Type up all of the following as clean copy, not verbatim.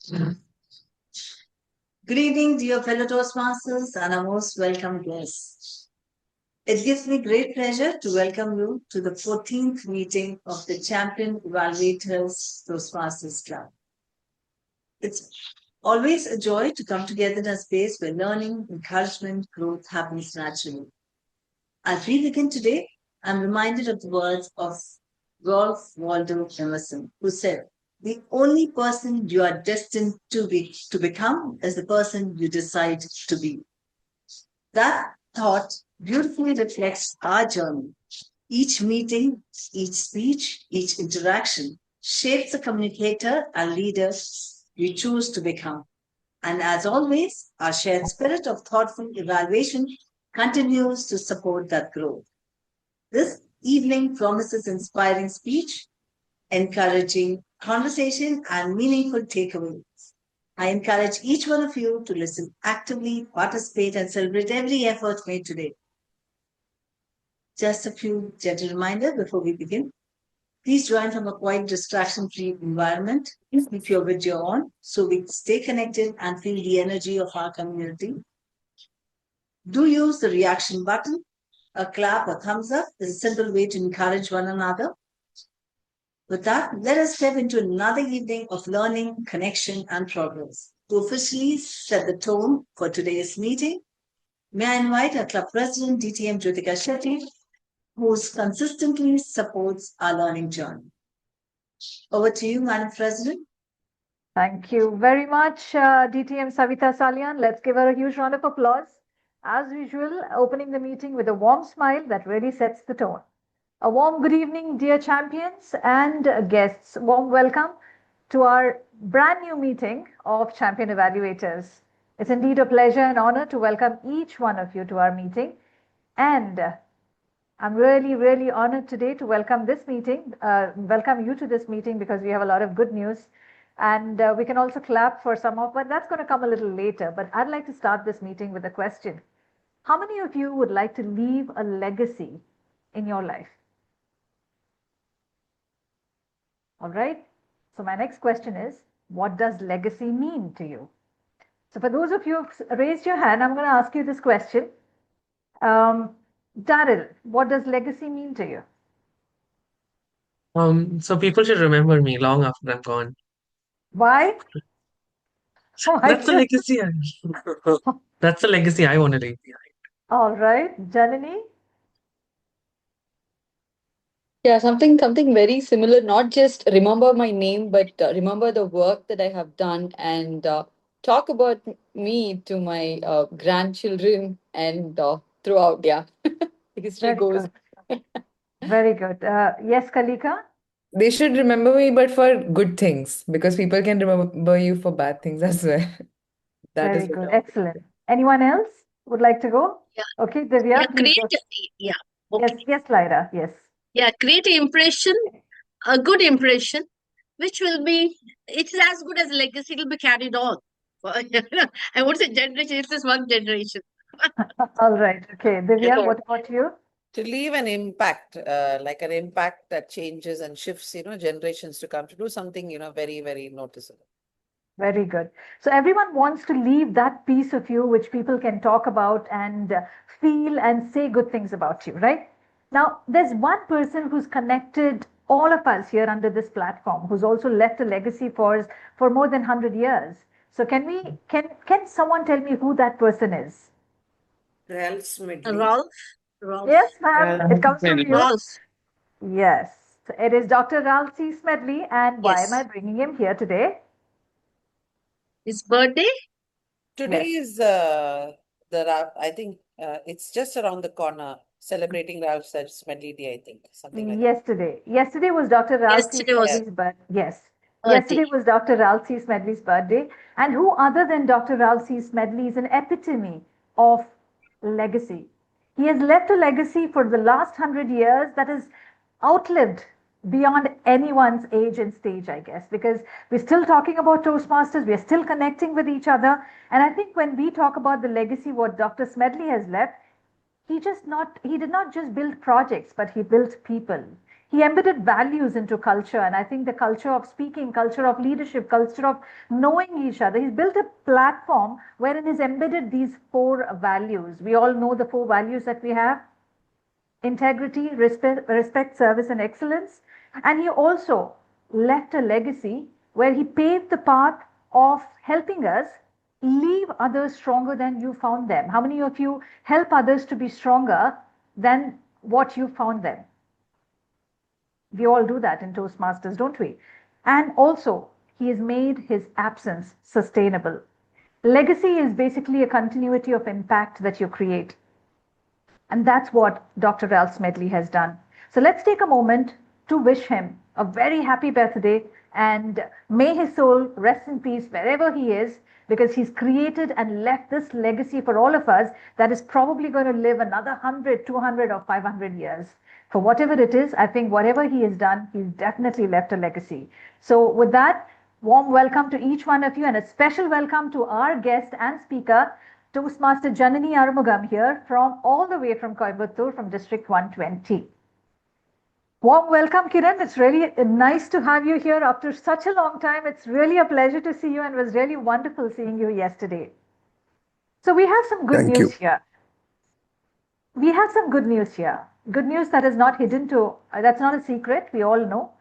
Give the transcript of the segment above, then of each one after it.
Good evening, dear fellow Toastmasters, and our most welcome guests. It gives me great pleasure to welcome you to the 14th meeting of the Champion Evaluators Toastmasters Club. It's always a joy to come together in a space where learning, encouragement, growth happens naturally. As we begin today, I'm reminded of the words of Ralph Waldo Emerson, who said, "The only person you are destined to become is the person you decide to be." That thought beautifully reflects our journey. Each meeting, each speech, each interaction shapes the communicator and leader we choose to become. And as always, our shared spirit of thoughtful evaluation continues to support that growth. This evening promises inspiring speech, encouraging conversation, and meaningful takeaways. I encourage each one of you to listen actively, participate, and celebrate every effort made today. Just a few gentle reminders before we begin. Please join from a quiet, distraction-free environment. Keep your video on so we stay connected and feel the energy of our community. Do use the reaction button. A clap or thumbs up is a simple way to encourage one another. With that, let us step into another evening of learning, connection, and progress. To officially set the tone for today's meeting, may I invite our club president, DTM Jyotika Shetty, who consistently supports our learning journey. Over to you, Madam President. Thank you very much, DTM Savita Salian. Let's give her a huge round of applause. As usual, opening the meeting with a warm smile that really sets the tone. A warm good evening, dear champions and guests. Warm welcome to our brand new meeting of Champion Evaluators. It's indeed a pleasure and honor to welcome each one of you to our meeting. And I'm really, really honored today to welcome welcome you to this meeting because we have a lot of good news. And we can also clap for some of, but that's going to come a little later. But I'd like to start this meeting with a question. How many of you would like to leave a legacy in your life? All right. So my next question is, what does legacy mean to you? So for those of you who've raised your hand, I'm going to ask you this question. Daryl, what does legacy mean to you? So people should remember me long after I'm gone. Why? That's a legacy. That's a legacy I want to leave behind. All right, Janani. Yeah, something very similar. Not just remember my name, but remember the work that I have done and talk about me to my grandchildren and throughout. Yeah, history Very goes. good. Very good. Yes, Kalika. They should remember me, but for good things, because people can remember you for bad things as well. That Very is what good. I would Excellent. Anyone else would like to go? Yeah. Okay, Divya, Yeah, please create. go. Yeah. Yes, Okay. yes, Lyra. Yes. Yeah, create an impression, a good impression, which will be, it's as good as legacy, it will be carried on. I won't say generation, it's just one generation. All right. Okay, Divya, what about you? To leave an impact, like an impact that changes and shifts, generations to come, to do something, very, very noticeable. Very good. So everyone wants to leave that piece of you which people can talk about and feel and say good things about you, right? Now, there's one person who's connected all of us here under this platform, who's also left a legacy for us for more than 100 years. So can someone tell me who that person is? Ralph Smedley. Ralph. Yes, ma'am. It comes from you. Ralph. Yes. It is Dr. Ralph C. Smedley. And why am I Yes. bringing him here today? His birthday? Today Yes. is the Ralph, I think it's just around the corner, celebrating Ralph Smedley Day, I think, something like that. Yesterday. Yesterday was Dr. Ralph C. Yesterday was Smedley's birthday. Yes. birthday. Yesterday was Dr. Ralph C. Smedley's birthday. And who other than Dr. Ralph C. Smedley is an epitome of legacy? He has left a legacy for the last 100 years that has outlived beyond anyone's age and stage, I guess, because we're still talking about Toastmasters, we're still connecting with each other. And I think when we talk about the legacy, what Dr. Smedley has left, he did not just build projects, but he built people. He embedded values into culture, and I think the culture of speaking, culture of leadership, culture of knowing each other. He's built a platform wherein he's embedded these 4 values. We all know the 4 values that we have: integrity, respect, service, and excellence. And he also left a legacy where he paved the path of helping us leave others stronger than you found them. How many of you help others to be stronger than what you found them? We all do that in Toastmasters, don't we? And also, he has made his absence sustainable. Legacy is basically a continuity of impact that you create. And that's what Dr. Ralph Smedley has done. So let's take a moment to wish him a very happy birthday, and may his soul rest in peace wherever he is, because he's created and left this legacy for all of us that is probably going to live another 100, 200, or 500 years. For whatever it is, I think whatever he has done, he's definitely left a legacy. So with that, warm welcome to each one of you, and a special welcome to our guest and speaker, Toastmaster Janani Arumugam, here from all the way from Coimbatore, from District 120. Warm welcome, Kiran. It's really nice to have you here after such a long time. It's really a pleasure to see you, and it was really wonderful seeing you yesterday. So we have some good news here. We have some good news here. Good news that is not hidden to, that's not a secret, we all know.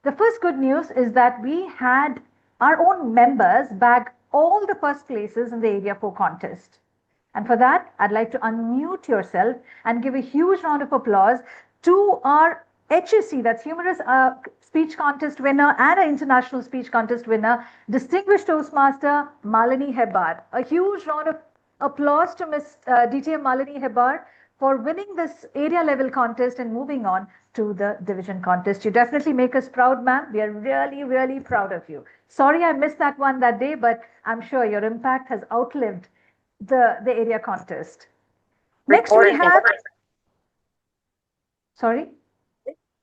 The first good news is that we had our own members bag all the first places in the Area 4 contest. And for that, I'd like to unmute yourself and give a huge round of applause to our HSC, that's Humorous Speech Contest winner and an International Speech Contest winner, Distinguished Toastmaster Malini Hebar. A huge round of applause to Ms. DTM Malini Hebar for winning this area level contest and moving on to the division contest. You definitely make us proud, ma'am. We are really, really proud of you. Sorry I missed that one that day, but I'm sure your impact has outlived the area contest. Next we have, sorry,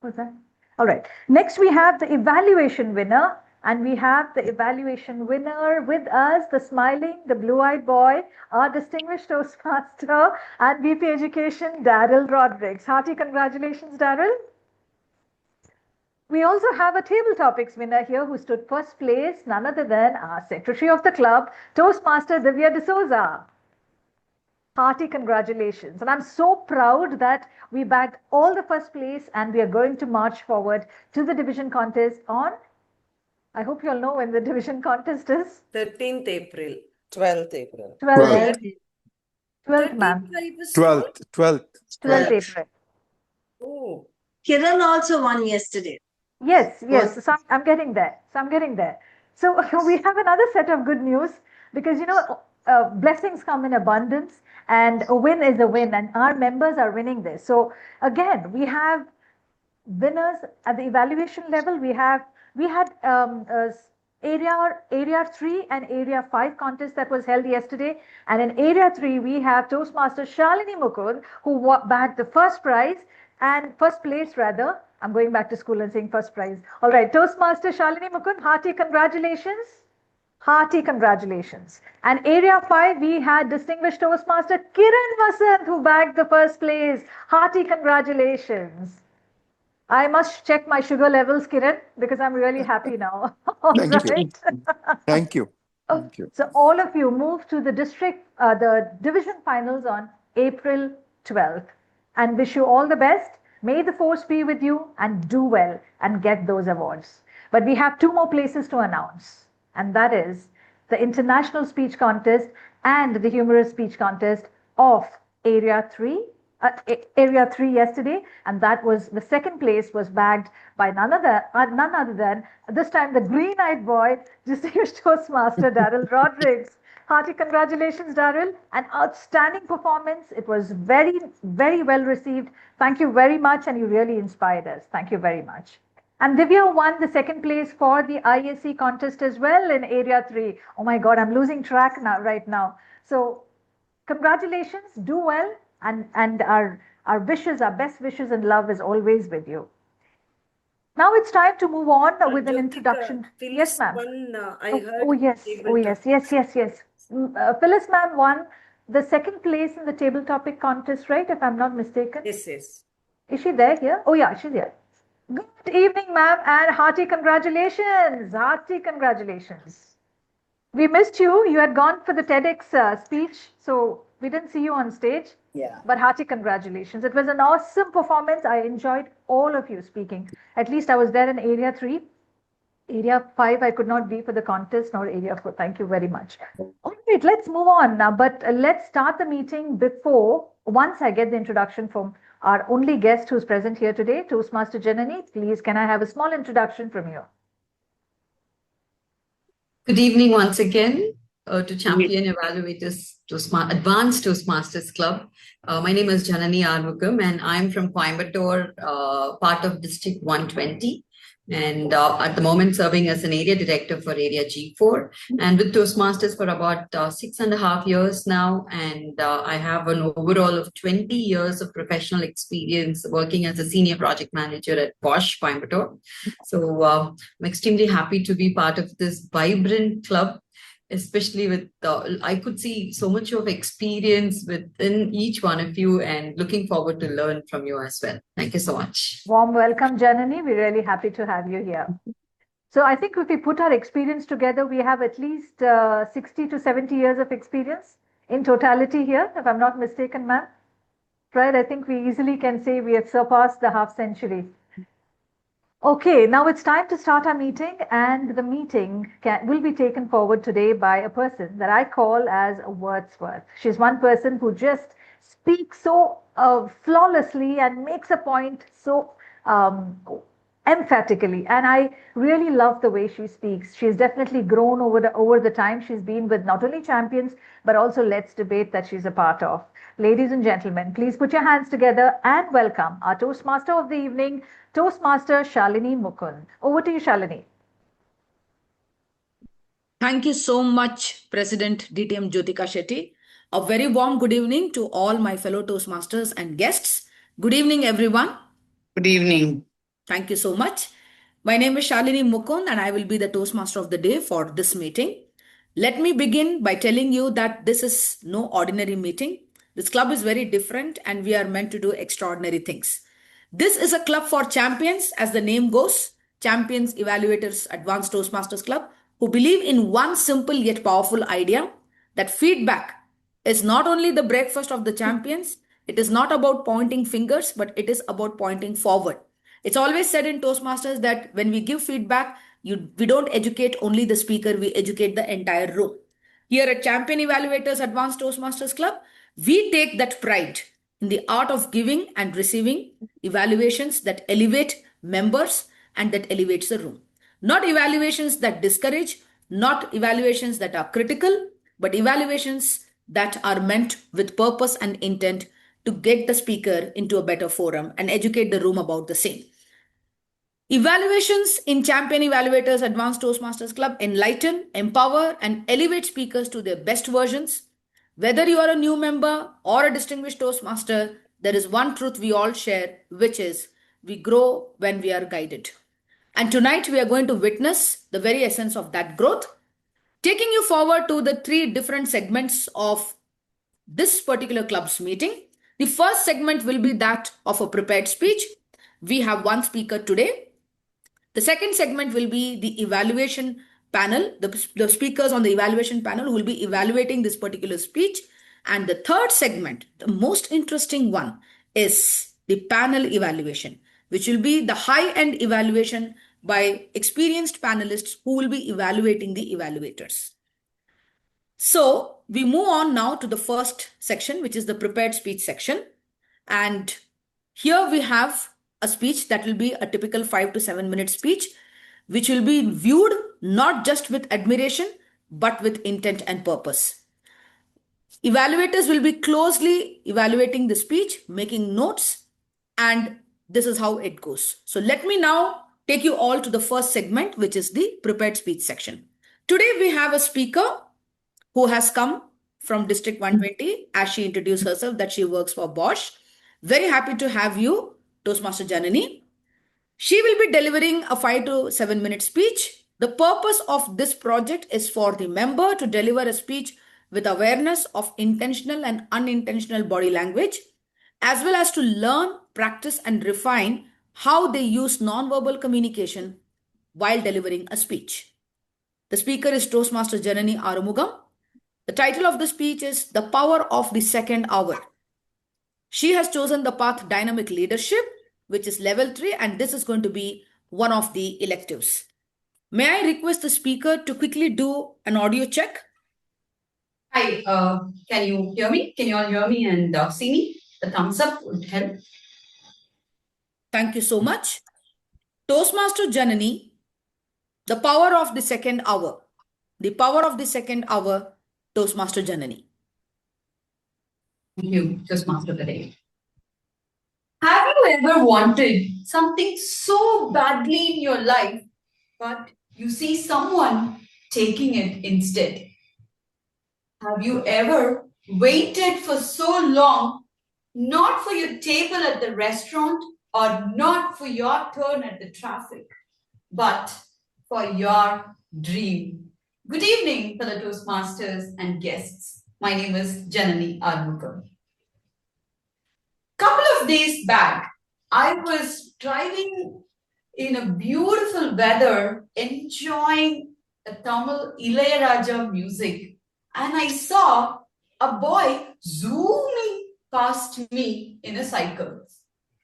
what's that? All right. Next we have the evaluation winner, and we have the evaluation winner with us, the smiling, the blue-eyed boy, our distinguished Toastmaster and VP Education, Daryl Rodrigues. Hearty congratulations, Daryl. We also have a table topics winner here who stood first place, none other than our secretary of the club, Toastmaster Divya D'Souza. Hearty congratulations. And I'm so proud that we bagged all the first place, and we are going to march forward to the division contest on, I hope you all know when the division contest is. 13th April. 12th April. 12th, ma'am. 12th. April. Oh. Kiran also won yesterday. Yes. So I'm getting there. So we have another set of good news, because, you know, blessings come in abundance, and a win is a win, and our members are winning this. So again, we have winners at the evaluation level. We had Area 3 and Area 5 contest that was held yesterday. And in Area 3, we have Toastmaster Shalini Mukund, who bagged the first prize, and first place rather. I'm going back to school and saying first prize. All right, Toastmaster Shalini Mukund, hearty congratulations. Hearty congratulations. And Area 5, we had distinguished Toastmaster Kiran Vasant, who bagged the first place. Hearty congratulations. I must check my sugar levels, Kiran, because I'm really happy now. Thank you. So all of you move to the the division finals on April 12th, and wish you all the best. May the force be with you, and do well and get those awards. But we have 2 more places to announce, and that is the International Speech Contest and the Humorous Speech Contest of Area 3 yesterday, and that was the second place was bagged by none other than this time the green-eyed boy, distinguished Toastmaster Daryl Rodrigues. Hearty congratulations, Daryl. An outstanding performance. It was very, very well received. Thank you very much, and you really inspired us. Thank you very much. And Divya won the second place for the ISC contest as well in Area 3. Oh my God, I'm losing track right now. So congratulations, do well, and our wishes, our best wishes and love is always with you. Now it's time to move on with an introduction. Yes, ma'am. I heard. Oh, yes. Phyllis ma'am won the second place in the table topic contest, right? If I'm not mistaken. Yes. Is she there here? Oh, yeah, she's here. Good evening, ma'am, and hearty congratulations. Hearty congratulations. We missed you. You had gone for the TEDx speech, so we didn't see you on stage. Yeah. But hearty congratulations. It was an awesome performance. I enjoyed all of you speaking. At least I was there in Area 3. Area 5, I could not be for the contest, nor Area 4. Thank you very much. All right, let's move on now. But let's start the meeting once I get the introduction from our only guest who's present here today, Toastmaster Janani. Please, can I have a small introduction from you? Good evening once again to Champion Evaluators Advanced Toastmasters Club. My name is Janani Arumugam and I'm from Coimbatore, part of District 120. And at the moment serving as an area director for Area G4 and with Toastmasters for about 6.5 years now. And I have an overall of 20 years of professional experience working as a senior project manager at Bosch, Coimbatore. So I'm extremely happy to be part of this vibrant club, especially with, I could see so much of experience within each one of you and looking forward to learn from you as well. Thank you so much. Warm welcome, Janani. We're really happy to have you here. So I think if we put our experience together, we have at least 60 to 70 years of experience in totality here, if I'm not mistaken, ma'am. Right? I think we easily can say we have surpassed the half century. Okay, now it's time to start our meeting, and the meeting will be taken forward today by a person that I call as Wordsworth. She's one person who just speaks so flawlessly and makes a point so emphatically, and I really love the way she speaks. She's definitely grown over the time she's been with not only Champions but also Let's Debate that she's a part of. Ladies and gentlemen, please put your hands together and welcome our Toastmaster of the evening, Toastmaster Shalini Mukund. Over to you, Shalini. Thank you so much, President DTM Jyotika Shetty. A very warm good evening to all my fellow Toastmasters and guests. Good evening, everyone. Good evening. Thank you so much. My name is Shalini Mukund and I will be the Toastmaster of the day for this meeting. Let me begin by telling you that this is no ordinary meeting. This club is very different and we are meant to do extraordinary things. This is a club for champions, as the name goes, Champions Evaluators Advanced Toastmasters Club, who believe in one simple yet powerful idea, that feedback is not only the breakfast of the champions, it is not about pointing fingers, but it is about pointing forward. It's always said in Toastmasters that when we give feedback, we don't educate only the speaker, we educate the entire room. Here at Champion Evaluators Advanced Toastmasters Club, we take that pride in the art of giving and receiving evaluations that elevate members and that elevates the room. Not evaluations that discourage, not evaluations that are critical, but evaluations that are meant with purpose and intent to get the speaker into a better forum and educate the room about the same. Evaluations in Champion Evaluators Advanced Toastmasters Club enlighten, empower, and elevate speakers to their best versions. Whether you are a new member or a distinguished Toastmaster, there is one truth we all share, which is we grow when we are guided. And tonight we are going to witness the very essence of that growth, taking you forward to the 3 different segments of this particular club's meeting. The first segment will be that of a prepared speech. We have one speaker today. The second segment will be the evaluation panel, the speakers on the evaluation panel who will be evaluating this particular speech. And the third segment, the most interesting one, is the panel evaluation, which will be the high-end evaluation by experienced panelists who will be evaluating the evaluators. So we move on now to the first section, which is the prepared speech section. And here we have a speech that will be a typical 5 to 7 minute speech, which will be viewed not just with admiration, but with intent and purpose. Evaluators will be closely evaluating the speech, making notes, and this is how it goes. So let me now take you all to the first segment, which is the prepared speech section. Today we have a speaker who has come from District 120, as she introduced herself that she works for Bosch. Very happy to have you, Toastmaster Janani. She will be delivering a 5 to 7 minute speech. The purpose of this project is for the member to deliver a speech with awareness of intentional and unintentional body language, as well as to learn, practice, and refine how they use non-verbal communication while delivering a speech. The speaker is Toastmaster Janani Arumugam. The title of the speech is The Power of the Second Hour. She has chosen the path Dynamic Leadership, which is level 3, and this is going to be one of the electives. May I request the speaker to quickly do an audio check? Hi, can you hear me? Can you all hear me and see me? The thumbs up would help. Thank you so much. Toastmaster Janani, the power of the second hour. The power of the second hour, Toastmaster Janani. Thank you, Toastmaster of the day. Have you ever wanted something so badly in your life, but you see someone taking it instead? Have you ever waited for so long, not for your table at the restaurant or not for your turn at the traffic, but for your dream? Good evening, fellow Toastmasters and guests. My name is Janani Arumugam. Couple of days back, I was driving in a beautiful weather, enjoying a Tamil Ilayaraja music, and I saw a boy zooming past me in a cycle.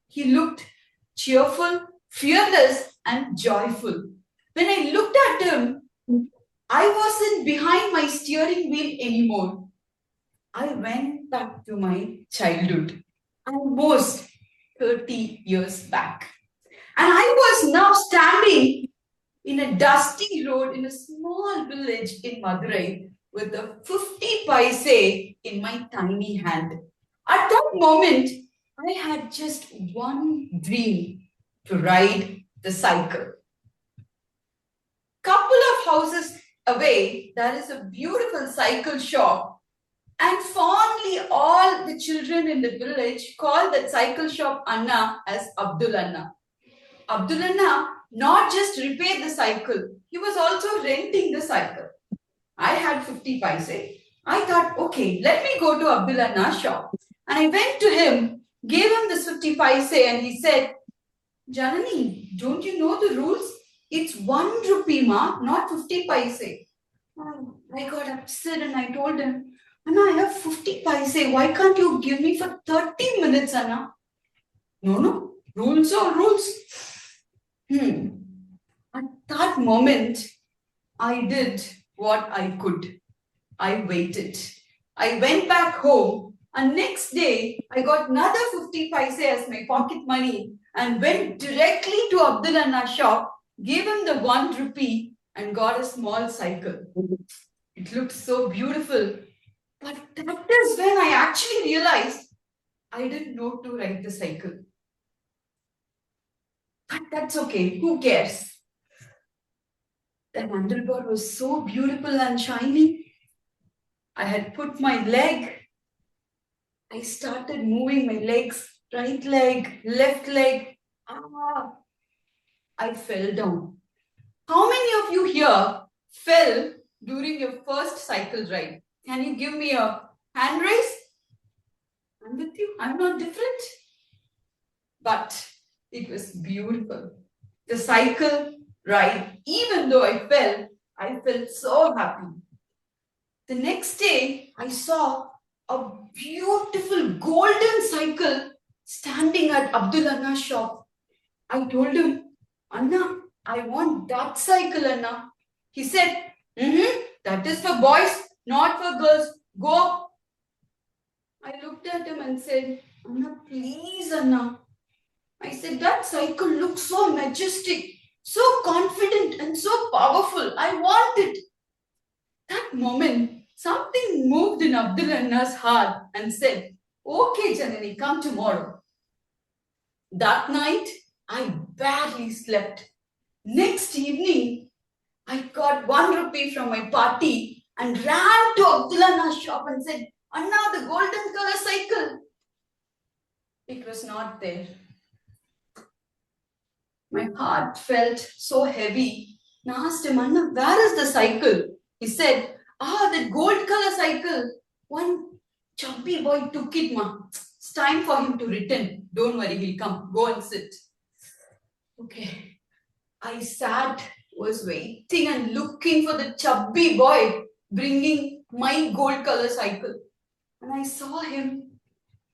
He looked cheerful, fearless, and joyful. When I looked at him, I wasn't behind my steering wheel anymore. I went back to my childhood, almost 30 years back. And I was now standing in a dusty road in a small village in Madurai with a 50 paise in my tiny hand. At that moment, I had just one dream: to ride the cycle. Couple of houses away, there is a beautiful cycle shop, and fondly all the children in the village call that cycle shop Anna as Abdul Anna. Abdul Anna not just repaired the cycle, he was also renting the cycle. I had 50 paise. I thought, okay, let me go to Abdul Anna's shop. And I went to him, gave him this 50 paise, and he said, Janani, don't you know the rules? It's 1 rupee, ma, not 50 paise. I got upset and I told him, Anna, I have 50 paise. Why can't you give me for 30 minutes, Anna? No, rules are rules. At that moment, I did what I could. I waited. I went back home, and next day, I got another 50 paise as my pocket money and went directly to Abdul Anna's shop, gave him the 1 rupee and got a small cycle. It looked so beautiful. But that is when I actually realized I didn't know to ride the cycle. But that's okay. Who cares? The handlebar was so beautiful and shiny. I had put my leg. I started moving my legs, right leg, left leg. I fell down. How many of you here fell during your first cycle ride? Can you give me a hand raise? I'm with you. I'm not different. But it was beautiful. The cycle ride, even though I felt so happy. The next day, I saw a beautiful golden cycle standing at Abdul Anna's shop. I told him, Anna, I want that cycle, Anna. He said, that is for boys, not for girls. Go. I looked at him and said, Anna, please, Anna. I said, that cycle looks so majestic, so confident and so powerful. I want it. That moment, something moved in Abdul Anna's heart and said, okay, Janani, come tomorrow. That night, I barely slept. Next evening, I got 1 rupee from my party and ran to Abdul Anna's shop and said, Anna, the golden color cycle. It was not there. My heart felt so heavy. And I asked him, Anna, where is the cycle? He said, that gold color cycle. One chubby boy took it, ma. It's time for him to return. Don't worry, he'll come. Go and sit. Okay. I sat, was waiting and looking for the chubby boy bringing my gold color cycle. And I saw him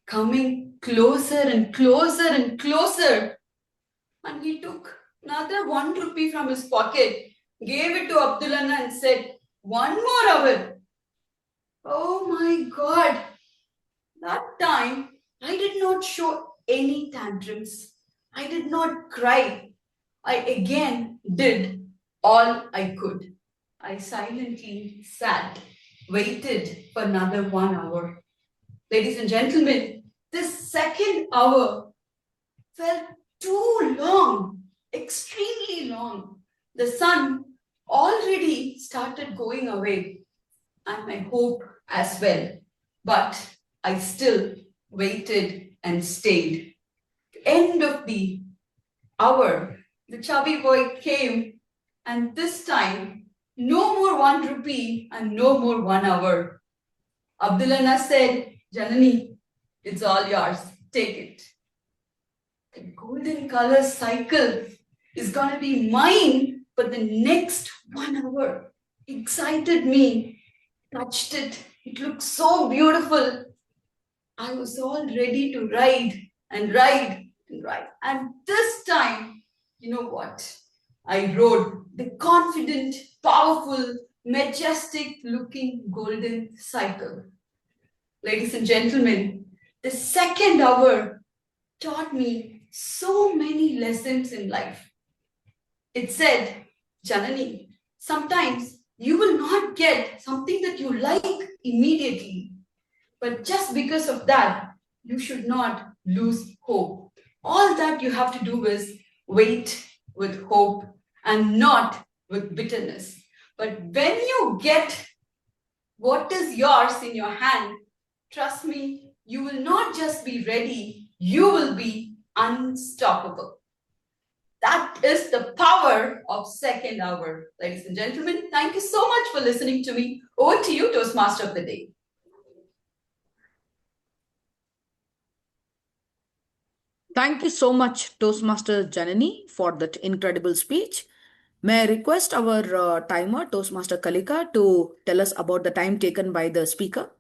coming closer and closer and closer. And he took another 1 rupee from his pocket, gave it to Abdullah and said, 1 more hour. Oh my God. That time, I did not show any tantrums. I did not cry. I again did all I could. I silently sat, waited for another 1 hour. Ladies and gentlemen, this second hour felt too long, extremely long. The sun already started going away, and my hope as well. But I still waited and stayed. End of the hour, the chubby boy came, and this time, no more 1 rupee and no more 1 hour. Abdullah said, Janani, it's all yours. Take it. The golden color cycle is going to be mine for the next 1 hour. Excited me. Touched it. It looked so beautiful. I was all ready to ride and ride and ride. And this time, you know what? I rode the confident, powerful, majestic looking golden cycle. Ladies and gentlemen, the second hour taught me so many lessons in life. It said, Janani, sometimes you will not get something that you like immediately. But just because of that, you should not lose hope. All that you have to do is wait with hope and not with bitterness. But when you get what is yours in your hand, trust me, you will not just be ready, you will be unstoppable. That is the power of second hour. Ladies and gentlemen, thank you so much for listening to me. Over to you, Toastmaster of the Day. Thank you so much, Toastmaster Janani, for that incredible speech. May I request our timer, Toastmaster Kalika, to tell us about the time taken by the speaker?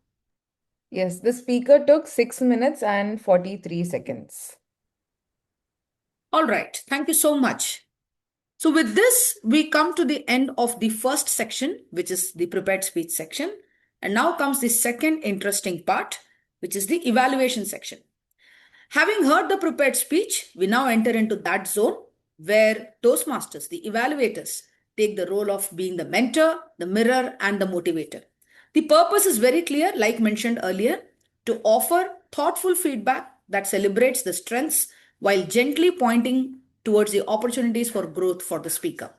Yes, the speaker took 6 minutes and 43 seconds. All right. Thank you so much. So with this, we come to the end of the first section, which is the prepared speech section. And now comes the second interesting part, which is the evaluation section. Having heard the prepared speech, we now enter into that zone where Toastmasters, the evaluators, take the role of being the mentor, the mirror, and the motivator. The purpose is very clear, like mentioned earlier, to offer thoughtful feedback that celebrates the strengths while gently pointing towards the opportunities for growth for the speaker.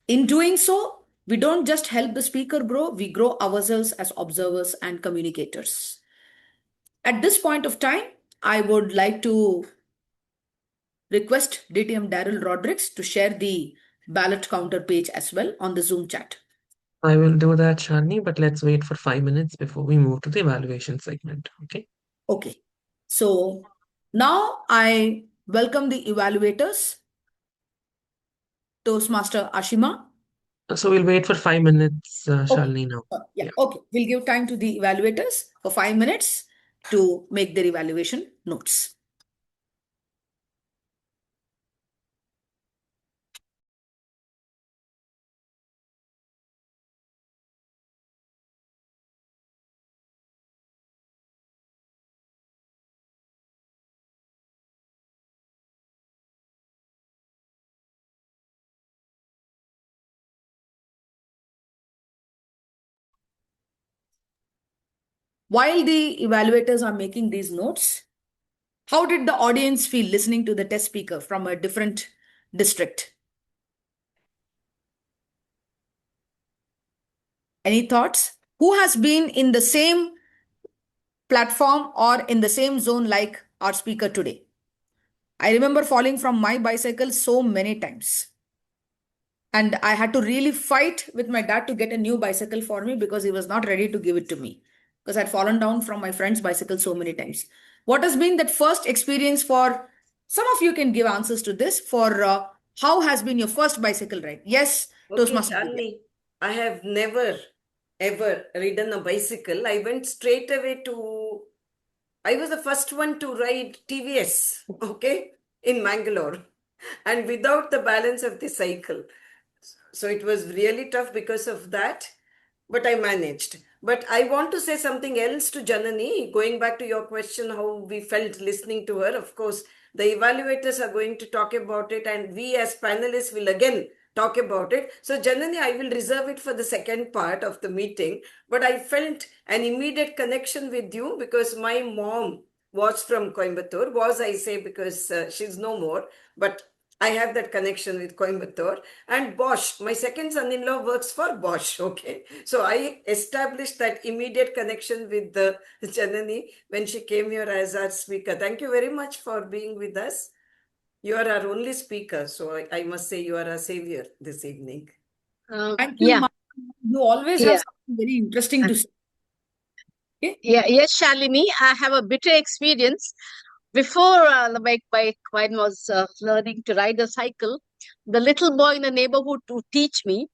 In doing so, we don't just help the speaker grow, we grow ourselves as observers and communicators. At this point of time, I would like to request DTM Daryl Rodrigues to share the ballot counter page as well on the Zoom chat. I will do that, Shani, but let's wait for 5 minutes before we move to the evaluation segment. Okay. Okay. So now I welcome the evaluators, Toastmaster Aashima. So we'll wait for 5 minutes, Shalini, now. Yeah, okay. We'll give time to the evaluators for 5 minutes to make their evaluation notes. While the evaluators are making these notes, how did the audience feel listening to the test speaker from a different district? Any thoughts? Who has been in the same platform or in the same zone like our speaker today? I remember falling from my bicycle so many times. And I had to really fight with my dad to get a new bicycle for me because he was not ready to give it to me because I'd fallen down from my friend's bicycle so many times. What has been that first experience for some of you can give answers to this for How has been your first bicycle ride? Yes, Okay, Toastmaster Divya. Janani, I have never ever ridden a bicycle. I went straight away to, I was the first one to ride TVS, okay, in Mangalore, and without the balance of the cycle. So it was really tough because of that, but I managed. But I want to say something else to Janani, going back to your question, how we felt listening to her. Of course, the evaluators are going to talk about it, and we as panelists will again talk about it. So, Janani, I will reserve it for the second part of the meeting. But I felt an immediate connection with you because my mom was from Coimbatore. Was, I say, because she's no more, but I have that connection with Coimbatore. And Bosch, my second son-in-law works for Bosch, okay? So I established that immediate connection with the Janani when she came here as our speaker. Thank you very much for being with us. You are our only speaker, so I must say you are our savior this evening. Thank you, Yeah. ma'am. You always have something very interesting to say. Okay? Yeah, yes, Shalini, I have a bitter experience. Before my when was learning to ride a cycle, the little boy in the neighborhood to teach me,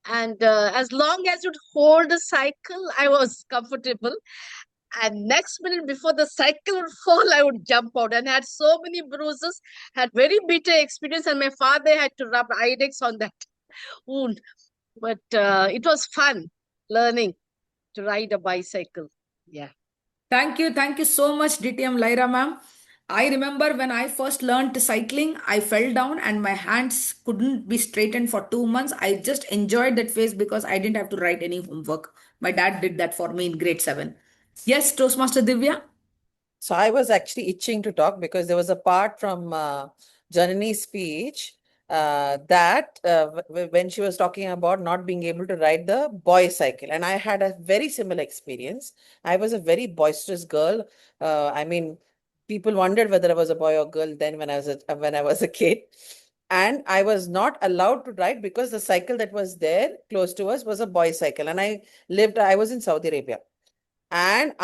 and as long as you'd hold the cycle, I was comfortable. And next minute before the cycle would fall, I would jump out and had so many bruises, had very bitter experience, and my father had to rub Irex on that wound. But it was fun learning to ride a bicycle. Yeah. Thank you. Thank you so much, DTM Lyra, ma'am. I remember when I first learned cycling, I fell down and my hands couldn't be straightened for 2 months. I just enjoyed that phase because I didn't have to write any homework. My dad did that for me in grade 7. Yes, Toastmaster Divya? So I was actually itching to talk because there was a part from Janani's speech that when she was talking about not being able to ride the boy cycle. And I had a very similar experience. I was a very boisterous girl. I mean, people wondered whether I was a boy or girl then when I was a kid. And I was not allowed to ride because the cycle that was there close to us was a boy cycle. And I was in Saudi Arabia. And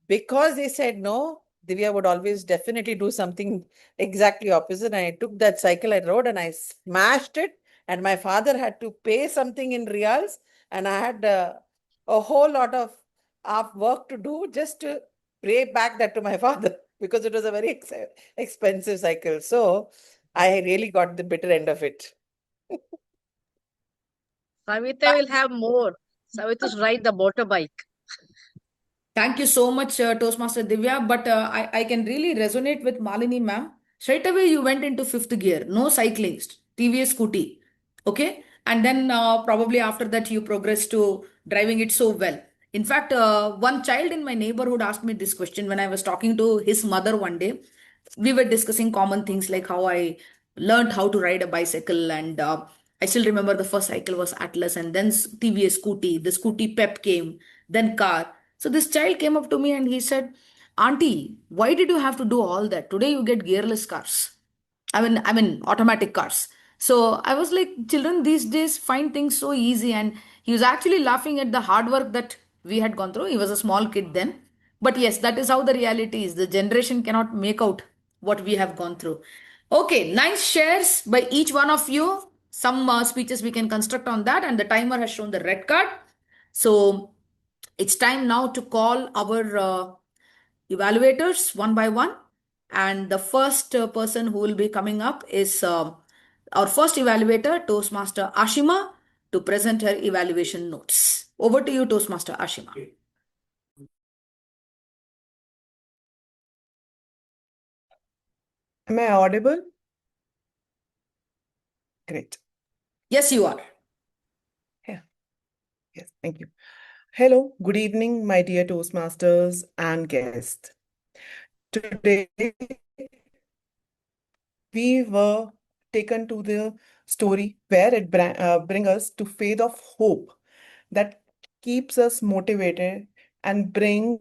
because they said no, Divya would always definitely do something exactly opposite. And I took that cycle I rode and I smashed it. And my father had to pay something in reals. And I had a whole lot of work to do just to pay back that to my father because it was a very expensive cycle. So I really got the bitter end of it. Savita will have more. Savita's ride the motorbike. Thank you so much, Toastmaster Divya. But I can really resonate with Malini, ma'am. Straight away, you went into fifth gear, no cycling, TVS scooty. Okay. And then probably after that, you progressed to driving it so well. In fact, one child in my neighborhood asked me this question when I was talking to his mother one day. We were discussing common things like how I learned how to ride a bicycle. And I still remember the first cycle was Atlas and then TVS scooty. The scooty pep came, then car. So this child came up to me and he said, Auntie, why did you have to do all that? Today you get gearless cars. I mean automatic cars. So I was like, children these days find things so easy. And he was actually laughing at the hard work that we had gone through. He was a small kid then. But yes, that is how the reality is. The generation cannot make out what we have gone through. Okay, nice shares by each one of you. Some speeches we can construct on that. And the timer has shown the red card. So it's time now to call our evaluators one by one. And the first person who will be coming up is our first evaluator, Toastmaster Aashima, to present her evaluation notes. Over to you, Toastmaster Aashima. Am I audible? Great. Yes, you are. Yeah. Yes, thank you. Hello, good evening, my dear Toastmasters and guests. Today, we were taken to the story where it brings us to faith of hope that keeps us motivated and brings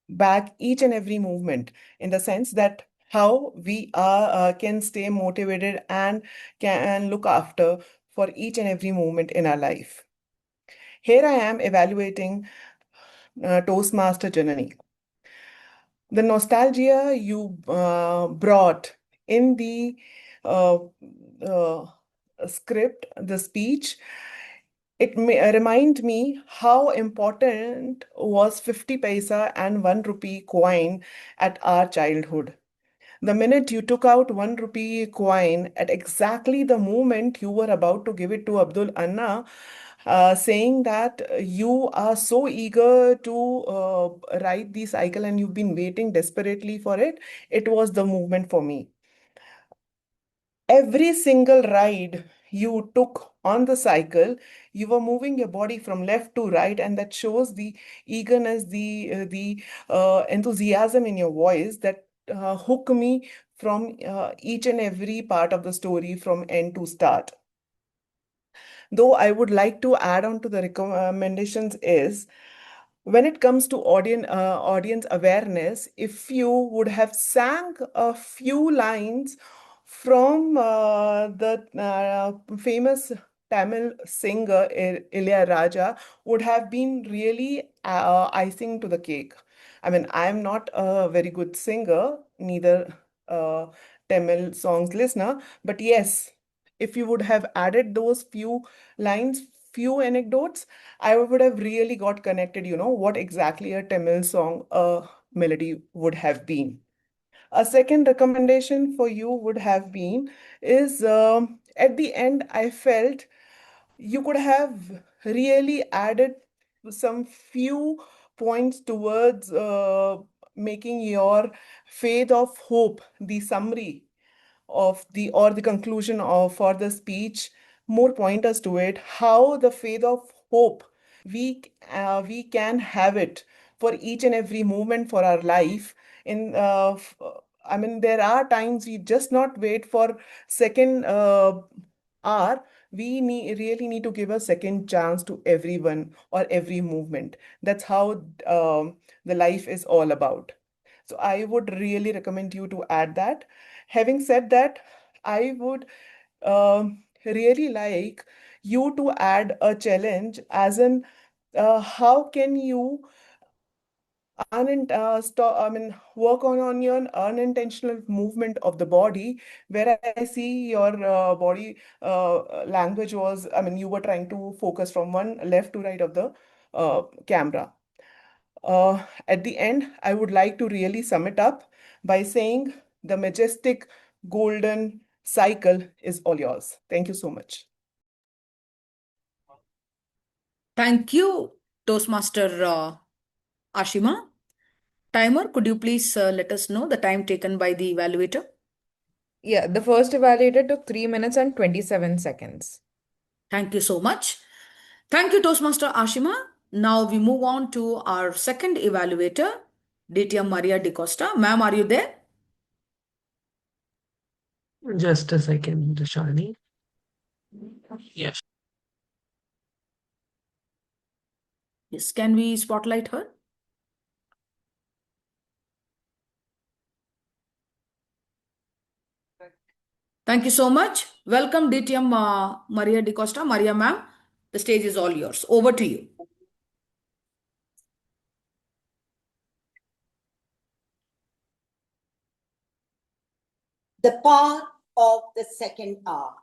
back each and every movement in the sense that how we can stay motivated and can look after for each and every moment in our life. Here I am evaluating Toastmaster Janani. The nostalgia you brought in the uh, uh, script, the speech, it may remind me how important was 50 paisa and 1 rupee coin at our childhood. The minute you took out 1 rupee coin, at exactly the moment you were about to give it to Abdul Anna, saying that you are so eager to ride the cycle and you've been waiting desperately for it, it was the moment for me. Every single ride you took on the cycle, you were moving your body from left to right, and that shows the eagerness, the enthusiasm in your voice that hook me from each and every part of the story from end to start. Though I would like to add on to the recommendations is when it comes to audience awareness, if you would have sang a few lines from the famous Tamil singer Raja, would have been really icing to the cake. I mean, I am not a very good singer, neither a Tamil songs listener, but yes, if you would have added those few lines, few anecdotes, I would have really got connected, what exactly a Tamil song, melody would have been. A second recommendation for you would have been is at the end, I felt you could have really added some few points towards making your faith of hope, the summary of the conclusion of for the speech, more pointers to it, how the faith of hope we can have it for each and every moment for our life. I mean, there are times we just not wait for second hour. We really need to give a second chance to everyone or every movement. That's how the life is all about. So I would really recommend you to add that. Having said that, I would really like you to add a challenge, as in how can you work on your unintentional movement of the body, where I see your body language was, I mean, you were trying to focus from one left to right of the camera. At the end, I would like to really sum it up by saying the majestic golden cycle is all yours. Thank you so much. Thank you, Toastmaster Aashima. Timer, could you please let us know the time taken by the evaluator? Yeah, the first evaluator took 3 minutes and 27 seconds. Thank you so much. Thank you, Toastmaster Aashima. Now we move on to our second evaluator, DTM Maria Dcosta. Ma'am, are you there? Just a second, Shani. Yes. Yes, can we spotlight her? Thank you so much. Welcome, DTM Maria Dcosta. Maria, ma'am, the stage is all yours. Over to you. The Power of the Second Hour.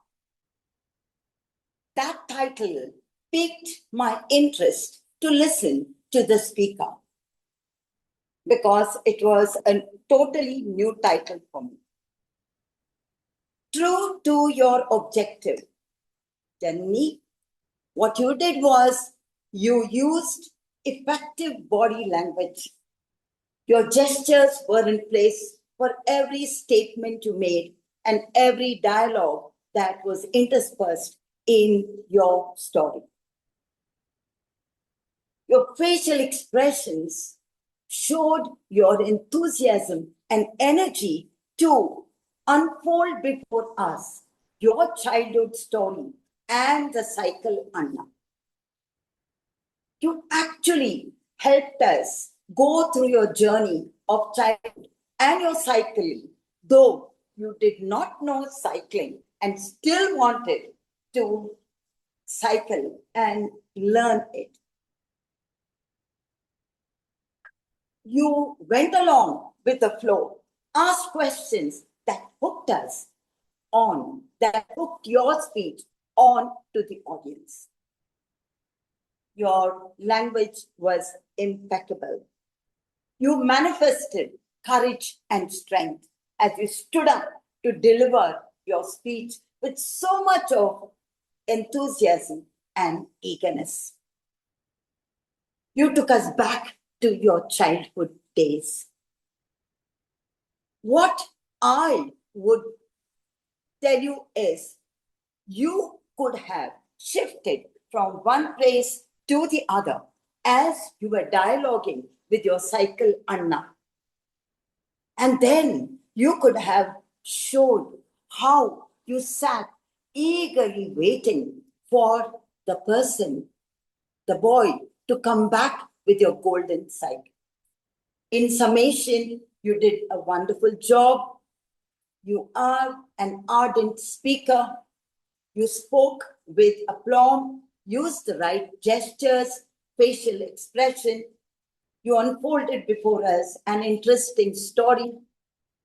That title piqued my interest to listen to the speaker because it was a totally new title for me. True to your objective, Janani, what you did was you used effective body language. Your gestures were in place for every statement you made and every dialogue that was interspersed in your story. Your facial expressions showed your enthusiasm and energy to unfold before us your childhood story and the cycle Anna. You actually helped us go through your journey of childhood and your cycling, though you did not know cycling and still wanted to cycle and learn it. You went along with the flow, asked questions, that hooked us on, that hooked your speech on to the audience. Your language was impeccable. You manifested courage and strength as you stood up to deliver your speech with so much of enthusiasm and eagerness. You took us back to your childhood days. What I would tell you is, you could have shifted from one place to the other as you were dialoguing with your cycle Anna. And then you could have showed how you sat eagerly waiting for the person, the boy, to come back with your golden cycle. In summation, you did a wonderful job. You are an ardent speaker. You spoke with aplomb, used the right gestures, facial expression. You unfolded before us an interesting story.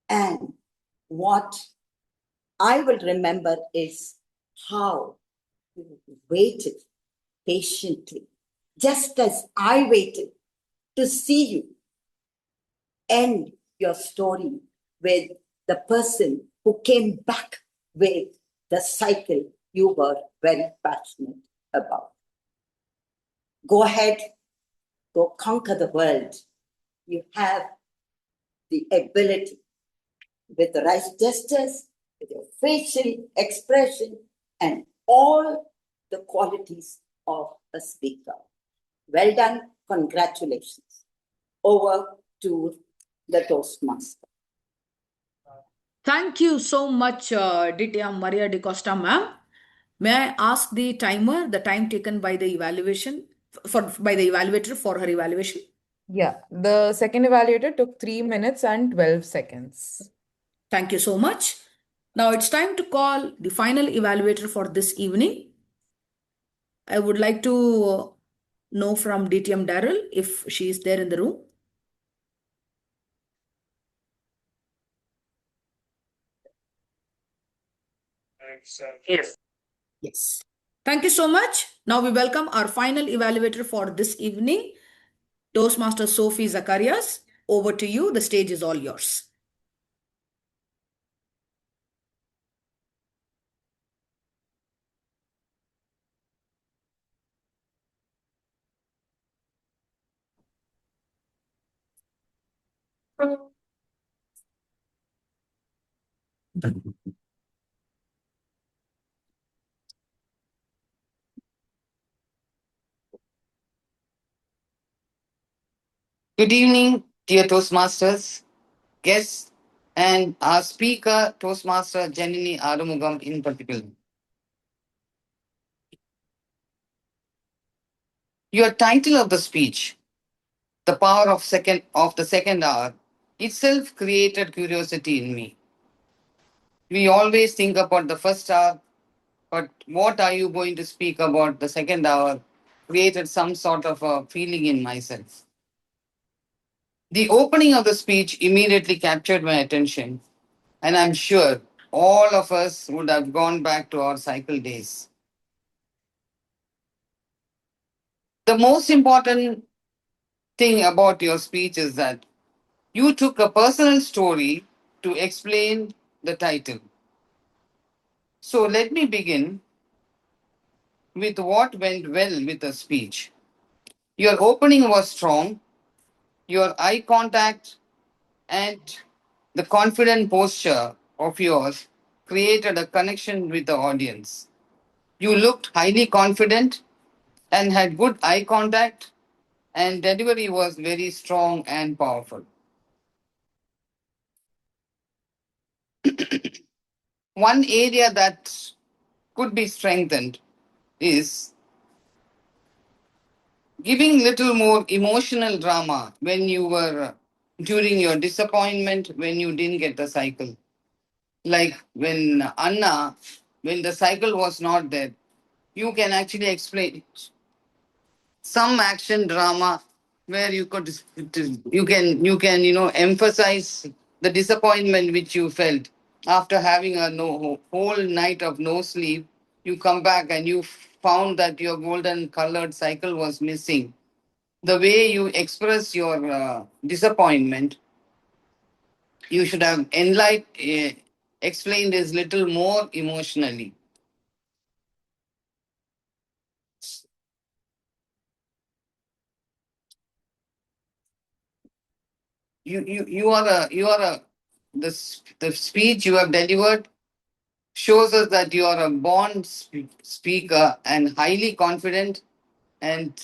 And what I will remember is how you waited patiently, just as I waited to see you end your story with the person who came back with the cycle you were very passionate about. Go ahead, go conquer the world. You have the ability, with the right gestures, with your facial expression, and all the qualities of a speaker. Well done, congratulations. Over to the Toastmaster. Thank you so much, DTM Maria Dcosta ma'am. May I ask the timer, the time taken by the evaluation by the evaluator for her evaluation? Yeah, the second evaluator took 3 minutes and 12 seconds. Thank you so much. Now it's time to call the final evaluator for this evening. I would like to know from DTM Daryl if she is there in the room. Yes. Yes. Thank you so much. Now we welcome our final evaluator for this evening, Toastmaster Sophie Zacharias. Over to you. The stage is all yours. Good evening, dear Toastmasters, guests, and our speaker, Toastmaster Janani Arumugam in particular. Your title of the speech, The Power of the Second Hour, itself created curiosity in me. We always think about the first hour, but what are you going to speak about the second hour created some sort of a feeling in myself. The opening of the speech immediately captured my attention, and I'm sure all of us would have gone back to our cycle days. The most important thing about your speech is that you took a personal story to explain the title. So let me begin with what went well with the speech. Your opening was strong, your eye contact and the confident posture of yours created a connection with the audience. You looked highly confident and had good eye contact, and delivery was very strong and powerful. One area that could be strengthened is giving little more emotional drama when you were during your disappointment when you didn't get the cycle. Like when Anna, when the cycle was not there, you can actually explain some action drama where you can emphasize the disappointment which you felt after having a whole night of no sleep, you come back and you found that your golden colored cycle was missing. The way you express your disappointment, you should have explained this little more emotionally. The speech you have delivered shows us that you are a born speaker and highly confident, and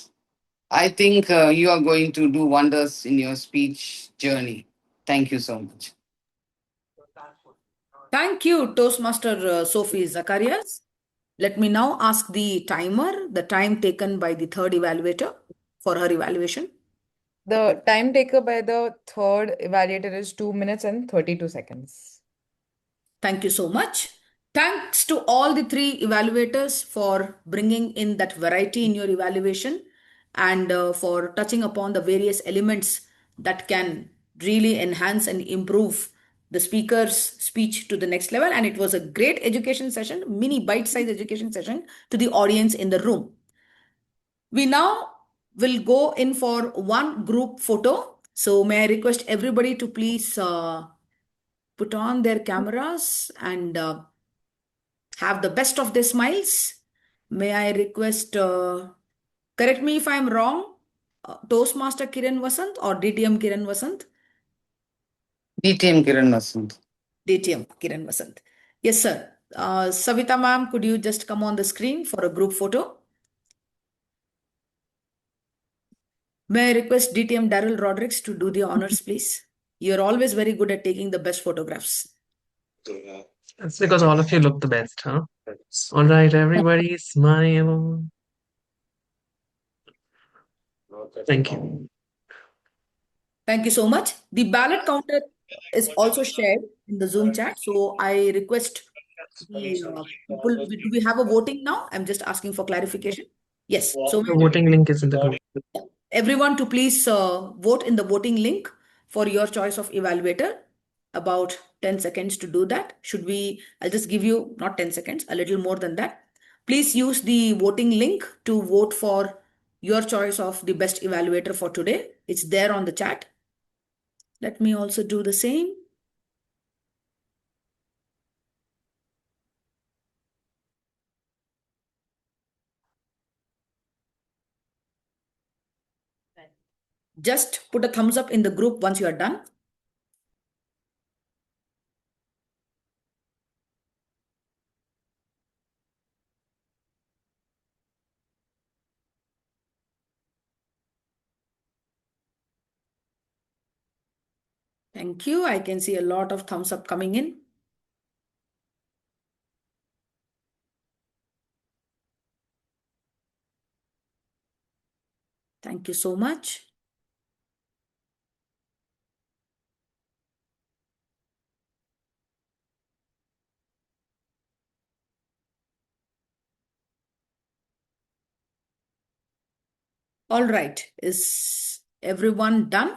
I think you are going to do wonders in your speech journey. Thank you so much. Thank you, Toastmaster Sophie Zacharias. Let me now ask the timer, the time taken by the third evaluator for her evaluation. The time taken by the third evaluator is 2 minutes and 32 seconds. Thank you so much. Thanks to all the three evaluators for bringing in that variety in your evaluation and for touching upon the various elements that can really enhance and improve the speaker's speech to the next level. And it was a great education session, mini bite-sized education session to the audience in the room. We now will go in for one group photo. So may I request everybody to please put on their cameras and have the best of their smiles. May I request, correct me if I'm wrong, Toastmaster Kiran Vasant or DTM Kiran Vasant? DTM Kiran Vasant. DTM Kiran Vasant. Yes, sir. Savita ma'am, could you just come on the screen for a group photo? May I request DTM Daryl Rodrigues to do the honors, please? You're always very good at taking the best photographs. That's because all of you look the best, huh? All right, everybody, smile. Thank you. Thank you so much. The ballot counter is also shared in the Zoom chat. So I request the people, do we have a voting now? I'm just asking for clarification. Yes. So The voting link is in the group. everyone to please vote in the voting link for your choice of evaluator. About 10 seconds to do that. I'll just give you not 10 seconds, a little more than that. Please use the voting link to vote for your choice of the best evaluator for today. It's there on the chat. Let me also do the same. Just put a thumbs up in the group once you are done. Thank you. I can see a lot of thumbs up coming in. Thank you so much. All right. Is everyone done?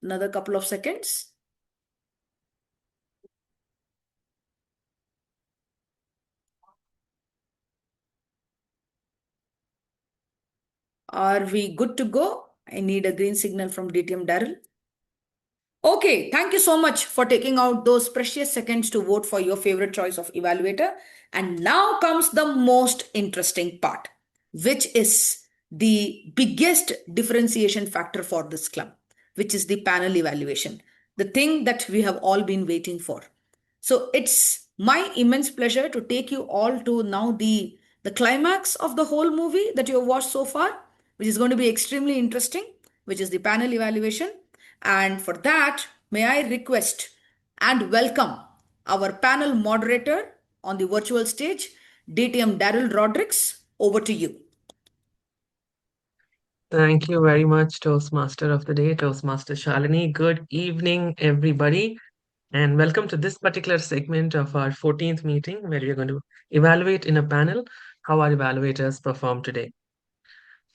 Another couple of seconds. Are we good to go? I need a green signal from DTM Daryl. Okay, thank you so much for taking out those precious seconds to vote for your favorite choice of evaluator. And now comes the most interesting part, which is the biggest differentiation factor for this club, which is the panel evaluation, the thing that we have all been waiting for. So it's my immense pleasure to take you all to now the climax of the whole movie that you have watched so far, which is going to be extremely interesting, which is the panel evaluation. And for that, may I request and welcome our panel moderator on the virtual stage, DTM Daryl Rodrigues. Over to you. Thank you very much, Toastmaster of the Day, Toastmaster Shalini. Good evening, everybody, and welcome to this particular segment of our 14th meeting where we are going to evaluate in a panel how our evaluators perform today.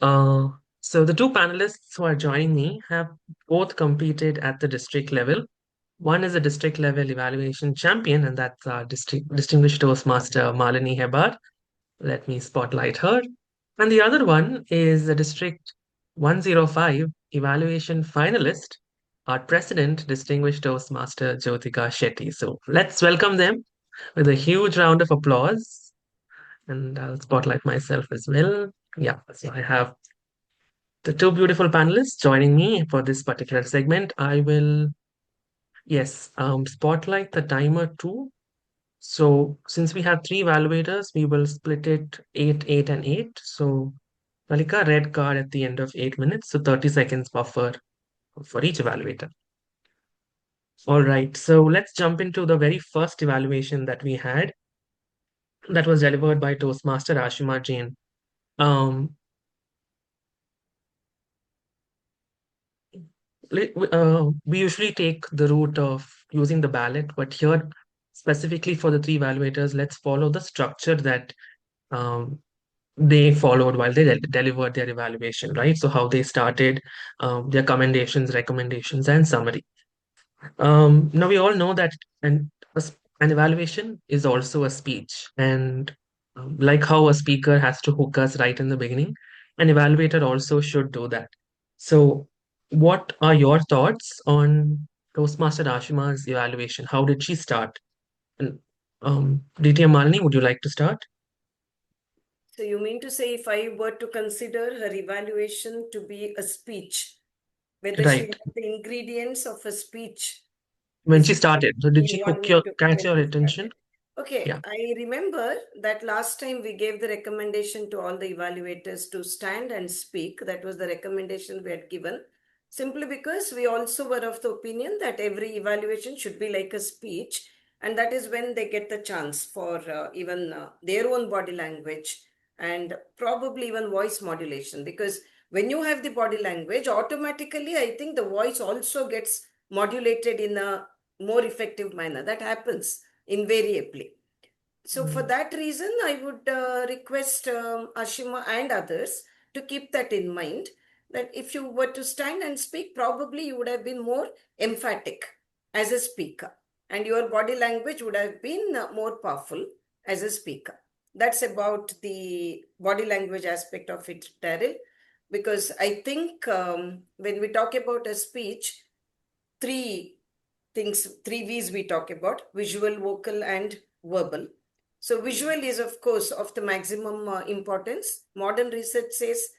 So the two panelists who are joining me have both competed at the district level. One is a district level evaluation champion, and that's our distinguished Toastmaster Malini Hebar. Let me spotlight her. And the other one is the District 105 evaluation finalist, our president, distinguished Toastmaster Jyotika Shetty. So let's welcome them with a huge round of applause. And I'll spotlight myself as well. Yeah, so I have the two beautiful panelists joining me for this particular segment. I will, yes, spotlight the timer too. So since we have three evaluators, we will split it 8, 8, and 8. So Malika, red card at the end of 8 minutes, so 30 seconds buffer for each evaluator. All right, so let's jump into the very first evaluation that we had that was delivered by Toastmaster Aashima Jain. Um, we usually take the route of using the ballot, but here, specifically for the three evaluators, let's follow the structure that um, they followed while they delivered their evaluation, right? So how they started, their commendations, recommendations, and summary. Now we all know that an evaluation is also a speech, and like how a speaker has to hook us right in the beginning, an evaluator also should do that. So, what are your thoughts on Toastmaster Ashima's evaluation? How did she start? And DTM Malini, would you like to start? So you mean to say if I were to consider her evaluation to be a speech, whether she Right. had the ingredients of a speech When she started, so did in she one to catch when your she attention? started. Okay, Yeah. I remember that last time we gave the recommendation to all the evaluators to stand and speak. That was the recommendation we had given, simply because we also were of the opinion that every evaluation should be like a speech, and that is when they get the chance for even their own body language and probably even voice modulation. Because when you have the body language, automatically, I think the voice also gets modulated in a more effective manner. That happens invariably. So for that reason, I would request Ashima and others to keep that in mind, that if you were to stand and speak, probably you would have been more emphatic as a speaker, and your body language would have been more powerful as a speaker. That's about the body language aspect of it, Daryl, because I think when we talk about a speech, three things, three V's we talk about: visual, vocal, and verbal. So visual is, of course, of the maximum importance. Modern research says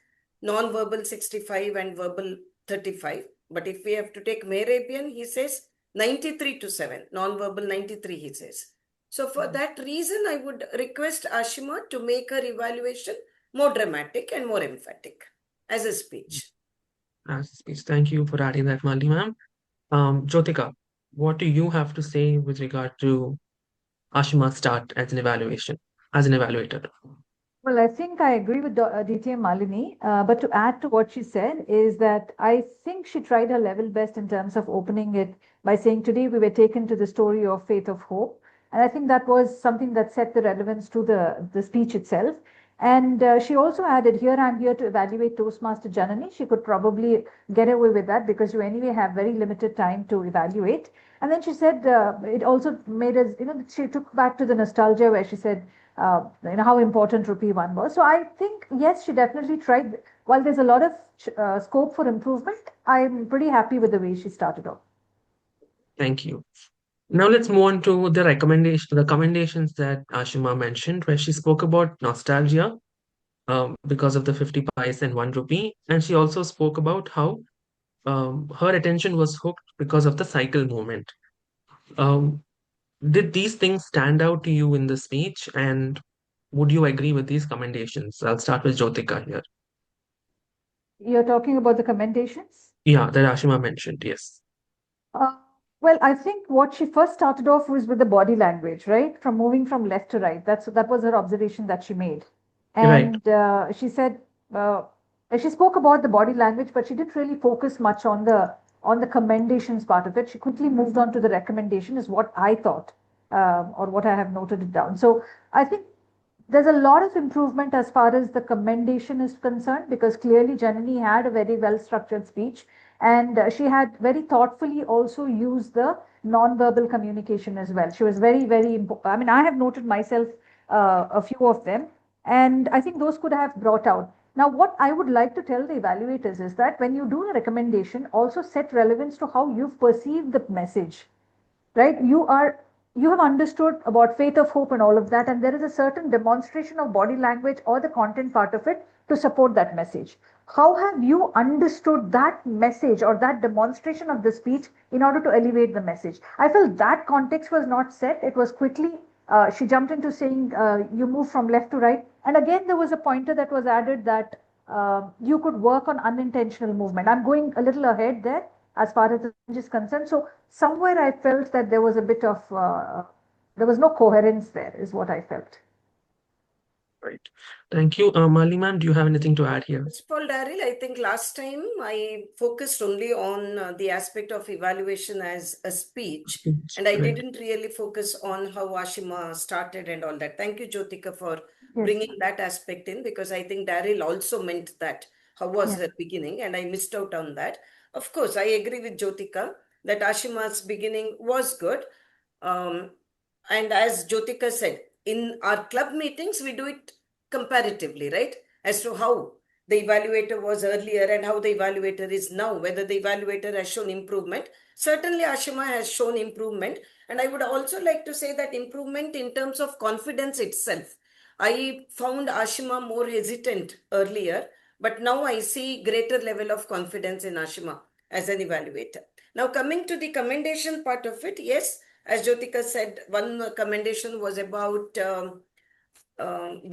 non-verbal 65 and verbal 35. But if we have to take Mehrabian, he says 93 to 7. Non-verbal 93, he says. So for that reason, I would request Ashima to make her evaluation more dramatic and more emphatic as a speech. As a speech. Thank you for adding that, Malini ma'am. Jyotika, what do you have to say with regard to Ashima's start as an evaluator? Well, I think I agree with DTM Malini, but to add to what she said is that I think she tried her level best in terms of opening it by saying, today we were taken to the story of faith of hope. And I think that was something that set the relevance to the speech itself. And she also added, here I'm here to evaluate Toastmaster Janani. She could probably get away with that because you anyway have very limited time to evaluate. And then she said, it also made us, she took back to the nostalgia where she said, how important rupee one was. So I think, yes, she definitely tried. While there's a lot of scope for improvement, I'm pretty happy with the way she started off. Thank you. Now let's move on to the commendations that Ashima mentioned, where she spoke about nostalgia because of the 50 pice and 1 rupee. And she also spoke about how her attention was hooked because of the cycle movement. Did these things stand out to you in the speech? And would you agree with these commendations? I'll start with Jyotika here. You're talking about the commendations? Yeah, that Ashima mentioned, yes. Well, I think what she first started off was with the body language, right? From moving from left to right. That was her observation that she made. Right. And she said she spoke about the body language, but she didn't really focus much on the commendations part of it. She quickly moved on to the recommendation, is what I thought, or what I have noted it down. So I think there's a lot of improvement as far as the commendation is concerned, because clearly Janani had a very well structured speech, and she had very thoughtfully also used the non-verbal communication as well. She was very, very important. I mean, I have noted myself a few of them, and I think those could have brought out. Now, what I would like to tell the evaluators is that when you do a recommendation, also set relevance to how you've perceived the message, right? You have understood about faith of hope and all of that, and there is a certain demonstration of body language or the content part of it to support that message. How have you understood that message or that demonstration of the speech in order to elevate the message? I felt that context was not set. It was quickly, she jumped into saying, you move from left to right. And again, there was a pointer that was added that you could work on unintentional movement. I'm going a little ahead there as far as the change is concerned. So somewhere I felt that there was a bit of, there was no coherence there, is what I felt. Right. Thank you. Mali ma'am, do you have anything to add here? Paul Daryl, I think last time I focused only on the aspect of evaluation as a speech, and I Right. didn't really focus on how Aashima started and all that. Thank you, Jyotika, for Yes. bringing that aspect in, because I think Daryl also meant that. How was Yes. her beginning? And I missed out on that. Of course, I agree with Jyotika that Aashima's beginning was good. And as Jyotika said, in our club meetings, we do it comparatively, right? As to how the evaluator was earlier and how the evaluator is now, whether the evaluator has shown improvement. Certainly, Aashima has shown improvement. And I would also like to say that improvement in terms of confidence itself. I found Aashima more hesitant earlier, but now I see greater level of confidence in Aashima as an evaluator. Now, coming to the commendation part of it, yes, as Jyotika said, one commendation was about the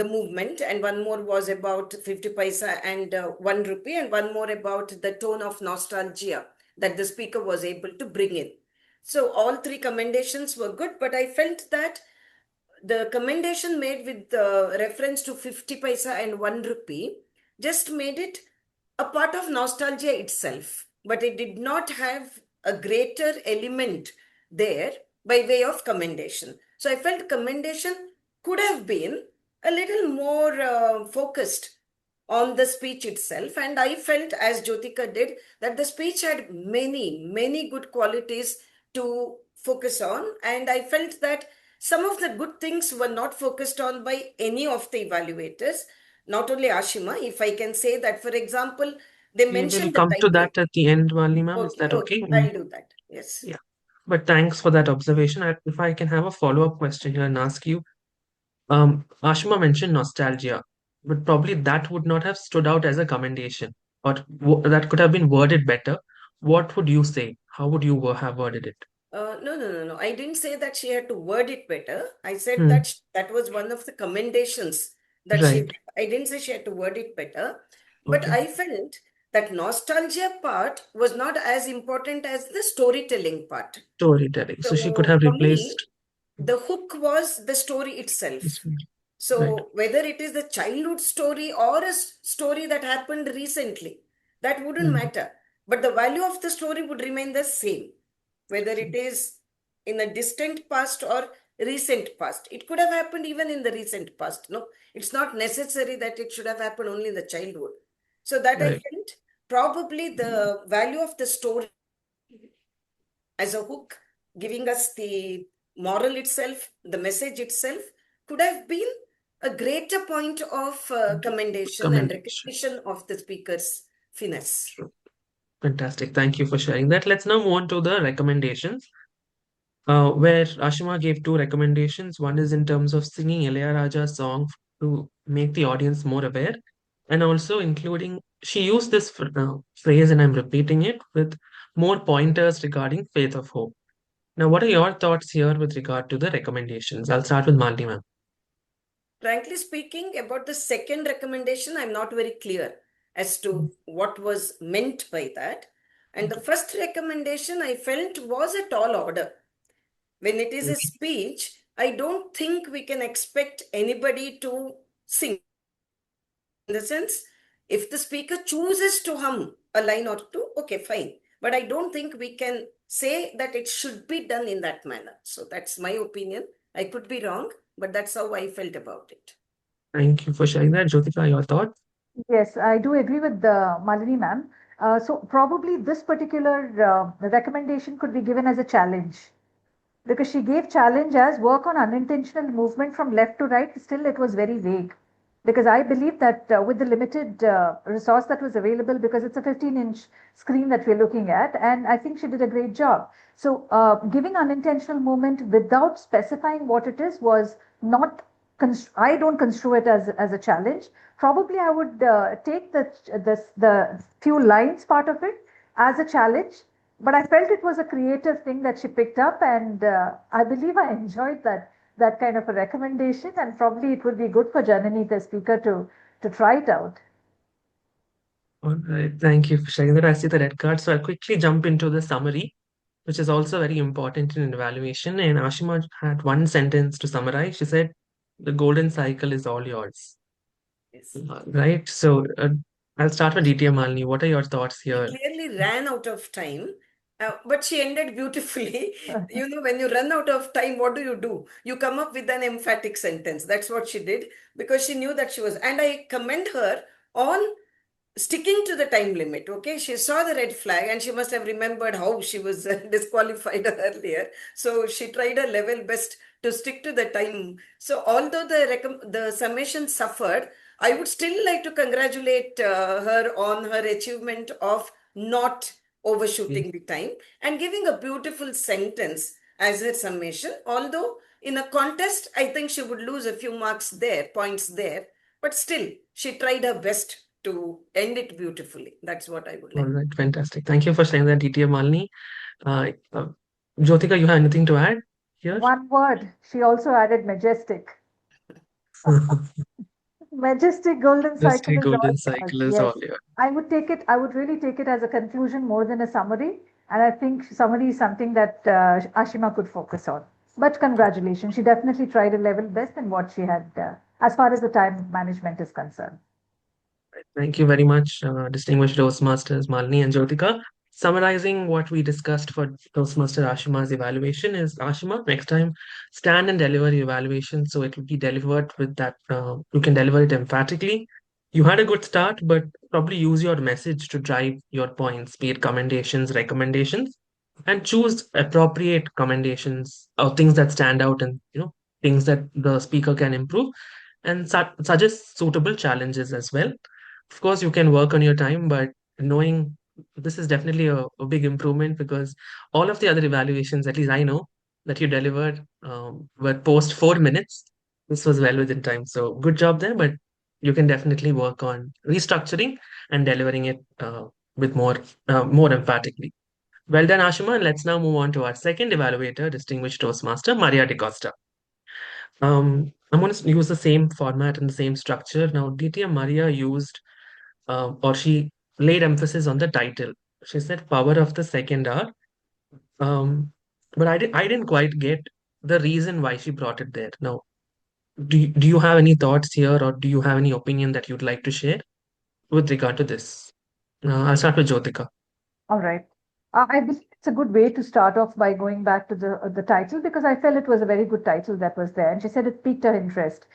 movement, and one more was about 50 paisa and 1 rupee, and one more about the tone of nostalgia that the speaker was able to bring in. So all three commendations were good, but I felt that the commendation made with reference to 50 paisa and 1 rupee just made it a part of nostalgia itself, but it did not have a greater element there by way of commendation. So I felt commendation could have been a little more focused on the speech itself. And I felt, as Jyotika did, that the speech had many, many good qualities to focus on. And I felt that some of the good things were not focused on by any of the evaluators, not only Aashima. If I can say that, for example, they We will mentioned the come to title. that at the end, Mali ma'am. Is Okay, that okay? okay, I'll do that. Yes. Yeah. But thanks for that observation. If I can have a follow-up question here and ask you, Ashima mentioned nostalgia, but probably that would not have stood out as a commendation, or that could have been worded better. What would you say? How would you have worded it? No. I didn't say that she had to word it better. I said Hmm. that that was one of the commendations that she. Right. I didn't say she had to word it better, but Okay. I felt that nostalgia part was not as important as the storytelling part. Storytelling. So she could So have for me, replaced. the hook was the story itself. Right. So whether it is the childhood story or a story that happened recently, that wouldn't Hmm. matter. But the value of the story would remain the same, whether it is in a distant past or recent past. It could have happened even in the recent past. No, it's not necessary that it should have happened only in the childhood. So that I Right. felt probably the value of the story as a hook, giving us the moral itself, the message itself, could have been a greater point of commendation and Commendation. recognition of the speaker's finesse. Fantastic. Thank you for sharing that. Let's now move on to the recommendations, where Ashima gave two recommendations. One is in terms of singing Ilayaraja's song to make the audience more aware, and also including, she used this phrase, and I'm repeating it, with more pointers regarding faith of hope. Now, what are your thoughts here with regard to the recommendations? I'll start with Malini ma'am. Frankly speaking, about the second recommendation, I'm not very clear as to what was meant by that. And the first recommendation I felt was a tall order. When it is a speech, I don't think we can expect anybody to sing. In the sense, if the speaker chooses to hum a line or two, okay, fine. But I don't think we can say that it should be done in that manner. So that's my opinion. I could be wrong, but that's how I felt about it. Thank you for sharing that. Jyotika, your thoughts? Yes, I do agree with Malini ma'am. So probably this particular recommendation could be given as a challenge. because she gave challenge as work on unintentional movement from left to right. Still, it was very vague. Because I believe that with the limited resource that was available, because it's a 15-inch screen that we're looking at, and I think she did a great job. So giving unintentional movement without specifying what it is was not, I don't construe it as a challenge. Probably I would take the few lines part of it as a challenge, but I felt it was a creative thing that she picked up, and I believe I enjoyed that kind of a recommendation, and probably it would be good for Janani, the speaker, to try it out. All right, thank you for sharing that. I see the red card, so I'll quickly jump into the summary, which is also very important in evaluation. And Aashima had one sentence to summarize. She said, "The golden cycle is all yours." Yes. Right. So I'll start with DTM Malini. What are your thoughts She here? clearly ran out of time, but she ended beautifully. You know, when you run out of time, what do? You come up with an emphatic sentence. That's what she did because she knew that she was. And I commend her on sticking to the time limit. Okay, she saw the red flag and she must have remembered how she was disqualified earlier, so she tried her level best to stick to the time. So although the summation suffered, I would still like to congratulate her on her achievement of not overshooting the time and giving a beautiful sentence as her summation. Although in a contest, I think she would lose a few marks there, points there, but still she tried her best to end it beautifully. That's what I would All like. right, fantastic. Thank you for sharing that, DTM Malini. Uh, uh, Jyotika, you have anything to add here? One word. She also added majestic. Majestic golden cycle is all Golden yours. cycle is all Yes. yours. I would take it, I would really take it as a conclusion more than a summary. And I think summary is something that Aashima could focus on. But congratulations. She definitely tried a level best in what she had, as far as the time management is concerned. Thank you very much, distinguished Toastmasters Malini and Jyotika. Summarizing what we discussed for Toastmaster Aashima's evaluation is, Aashima, next time stand and deliver your evaluation so it will be delivered with that, you can deliver it emphatically. You had a good start, but probably use your message to drive your points, be it commendations, recommendations, and choose appropriate commendations or things that stand out and, things that the speaker can improve, and suggest suitable challenges as well. Of course, you can work on your time, but knowing this is definitely a big improvement, because all of the other evaluations, at least I know, that you delivered were post 4 minutes. This was well within time. So good job there, but you can definitely work on restructuring and delivering it with more emphatically. Well done, Ashima. And let's now move on to our second evaluator, distinguished Toastmaster, Maria Dcosta. I'm going to use the same format and the same structure. Now, DTM Maria used, or she laid emphasis on the title. She said power of the second hour. But I didn't quite get the reason why she brought it there. Now, do you have any thoughts here, or do you have any opinion that you'd like to share with regard to this? I'll start with Jyotika. All right. I believe it's a good way to start off by going back to the title, because I felt it was a very good title that was there. And she said it piqued her interest.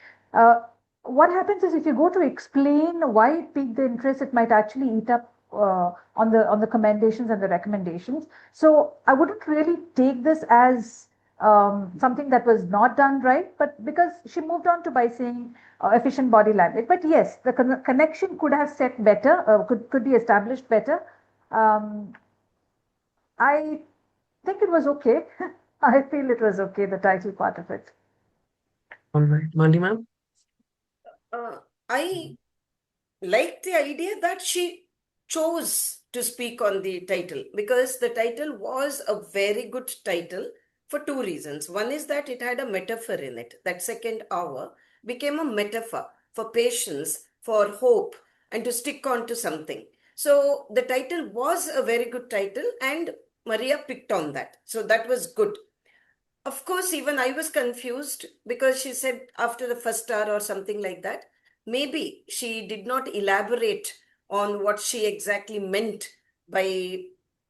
What happens is, if you go to explain why it piqued the interest, it might actually eat up on the commendations and the recommendations. So I wouldn't really take this as something that was not done right, but because she moved on to by saying efficient body language. But yes, the connection could have set better, could be established better. Um, I think it was okay. I feel it was okay, the title part of it. All right, Mali ma'am. I like the idea that she chose to speak on the title, because the title was a very good title for two reasons. One is that it had a metaphor in it. That second hour became a metaphor for patience, for hope, and to stick on to something. So the title was a very good title, and Maria picked on that. So that was good. Of course, even I was confused because she said after the first hour or something like that. Maybe she did not elaborate on what she exactly meant by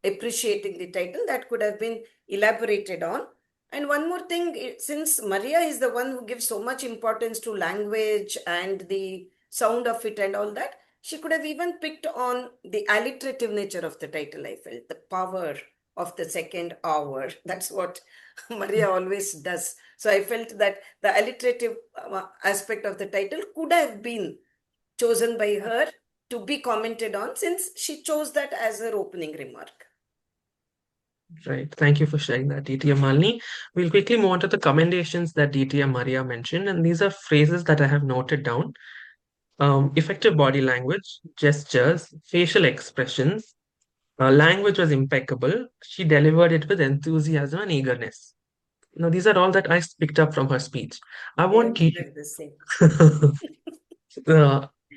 appreciating the title. That could have been elaborated on. And one more thing, since Maria is the one who gives so much importance to language and the sound of it and all that, she could have even picked on the alliterative nature of the title, I felt, the power of the second hour. That's what Maria always does. So I felt that the alliterative aspect of the title could have been chosen by her to be commented on, since she chose that as her opening remark. Right. Thank you for sharing that, DTM Malini. We'll quickly move on to the commendations that DTM Maria mentioned, and these are phrases that I have noted down. Effective body language, gestures, facial expressions. Language was impeccable. She delivered it with enthusiasm and eagerness. Now, these are all that I picked up from her speech. I want you. The same.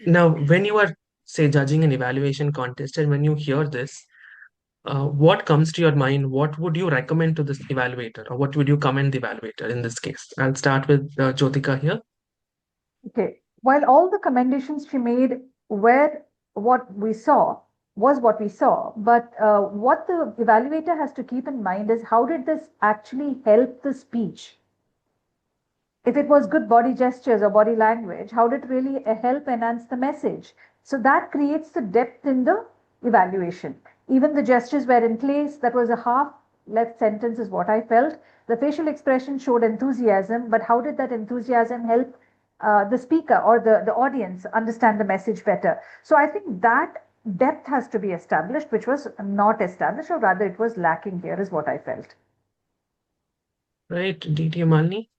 Now, when you are, say, judging an evaluation contest, and when you hear this, what comes to your mind? What would you recommend to this evaluator, or what would you commend the evaluator in this case? I'll start with Jyotika here. Okay. While all the commendations she made were what we saw, was what we saw, but what the evaluator has to keep in mind is how did this actually help the speech? If it was good body gestures or body language, how did it really help enhance the message? So that creates the depth in the evaluation. Even the gestures were in place. That was a half left sentence, is what I felt. The facial expression showed enthusiasm, but how did that enthusiasm help the speaker or the audience understand the message better? So I think that depth has to be established, which was not established, or rather it was lacking here, is what I felt. Right, DTM Malini?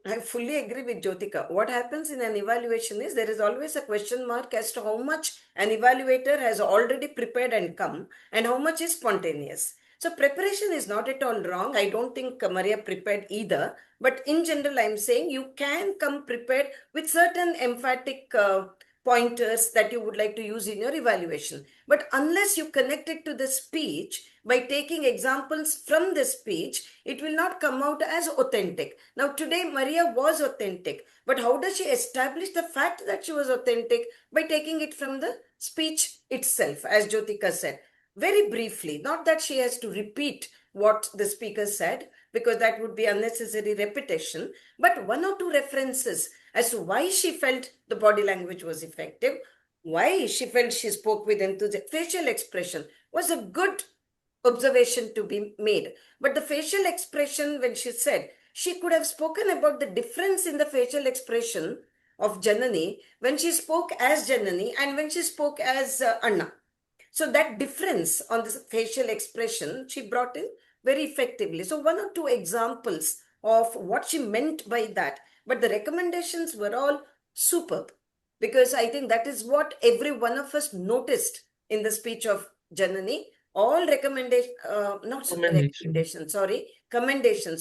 I fully agree with Jyotika. What happens in an evaluation is there is always a question mark as to how much an evaluator has already prepared and come, and how much is spontaneous. So preparation is not at all wrong. I don't think Maria prepared either. But in general, I'm saying you can come prepared with certain emphatic pointers that you would like to use in your evaluation. But unless you connect it to the speech, by taking examples from the speech, it will not come out as authentic. Now, today, Maria was authentic, but how does she establish the fact that she was authentic? By taking it from the speech itself, as Jyotika said. Very briefly, not that she has to repeat what the speaker said, because that would be unnecessary repetition, but one or two references as to why she felt the body language was effective, why she felt she spoke with enthusiasm. Facial expression was a good observation to be made. But the facial expression, when she said, she could have spoken about the difference in the facial expression of Janani when she spoke as Janani and when she spoke as Anna. So that difference on this facial expression, she brought in very effectively. So one or two examples of what she meant by that. But the recommendations were all superb, because I think that is what every one of us noticed in the speech of Janani. All commendations.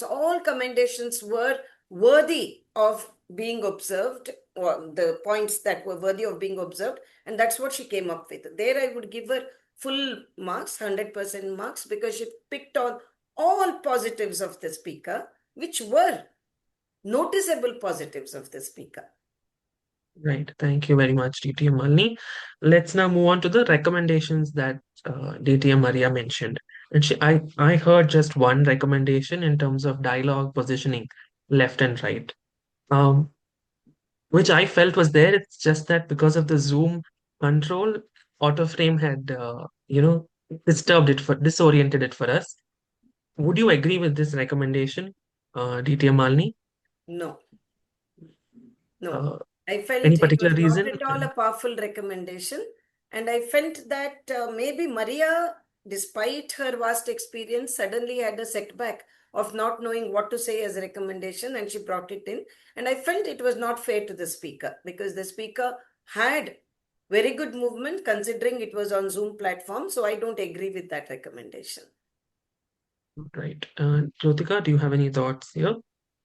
All commendations were worthy of being observed, or the points that were worthy of being observed. And that's what she came up with. There I would give her full marks, 100% marks, because she picked on all positives of the speaker, which were noticeable positives of the speaker. Right. Thank you very much, DTM Malini. Let's now move on to the recommendations that DTM Maria mentioned. And I heard just one recommendation in terms of dialogue positioning, left and right, which I felt was there. It's just that because of the zoom control, auto frame had disoriented it for us. Would you agree with this recommendation, DTM Malini? No. No. Any I felt it particular was reason? not at all a powerful recommendation. And I felt that maybe Maria, despite her vast experience, suddenly had a setback of not knowing what to say as a recommendation, and she brought it in. And I felt it was not fair to the speaker, because the speaker had very good movement considering it was on Zoom platform. So I don't agree with that recommendation. Right. Jyotika, do you have any thoughts here?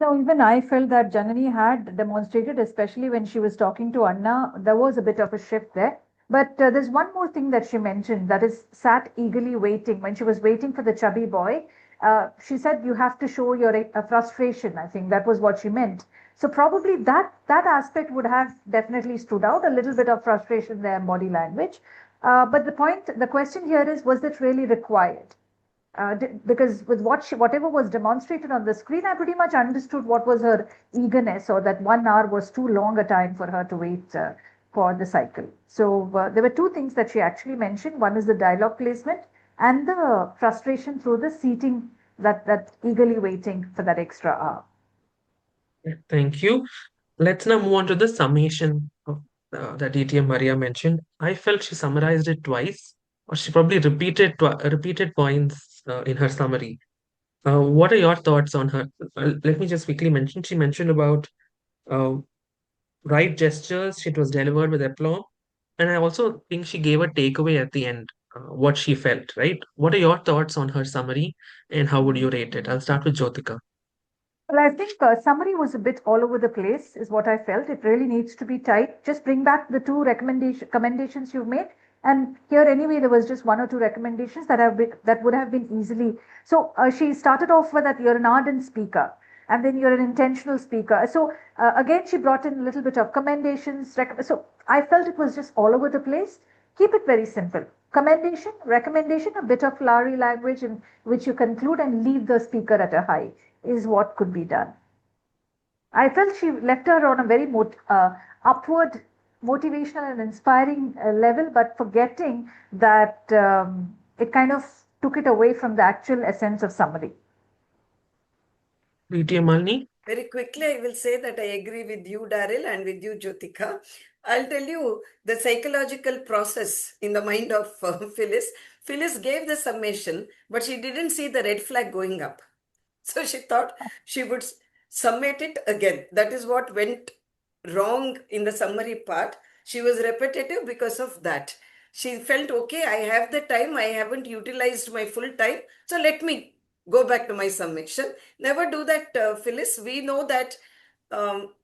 No, even I felt that Janani had demonstrated, especially when she was talking to Anna, there was a bit of a shift there. But there's one more thing that she mentioned, that is sat eagerly waiting. When she was waiting for the chubby boy, she said you have to show your frustration. I think that was what she meant. So probably that aspect would have definitely stood out, a little bit of frustration there in body language. But the question here is, was it really required? Because with whatever was demonstrated on the screen, I pretty much understood what was her eagerness, or that 1 hour was too long a time for her to wait for the cycle. So there were two things that she actually mentioned. One is the dialogue placement, and the frustration through the seating that eagerly waiting for that extra hour. Thank you. Let's now move on to the summation of that DTM Maria mentioned. I felt she summarized it twice, or she probably repeated points in her summary. What are your thoughts on her? Let me just quickly mention. She mentioned about uh, right gestures. It was delivered with aplomb, and I also think she gave a takeaway at the end, what she felt. Right? What are your thoughts on her summary, and how would you rate it? I'll start with Jyotika. Well, I think summary was a bit all over the place, is what I felt. It really needs to be tight. Just bring back the two commendations you've made. And here, anyway, there was just one or two recommendations that would have been easily. So she started off with that you're an ardent speaker, and then you're an intentional speaker. So again, she brought in a little bit of commendations. So I felt it was just all over the place. Keep it very simple. Commendation, recommendation, a bit of flowery language in which you conclude and leave the speaker at a high is what could be done. I felt she left her on a very upward, motivational and inspiring level, but forgetting that it kind of took it away from the actual essence of summary. DTM Malini? Very quickly, I will say that I agree with you, Daryl, and with you, Jyotika. I'll tell you the psychological process in the mind of Phyllis. Phyllis gave the summation, but she didn't see the red flag going up. So she thought she would summate it again. That is what went wrong in the summary part. She was repetitive because of that. She felt, okay, I have the time. I haven't utilized my full time. So let me go back to my summation. Never do that, Phyllis. We know that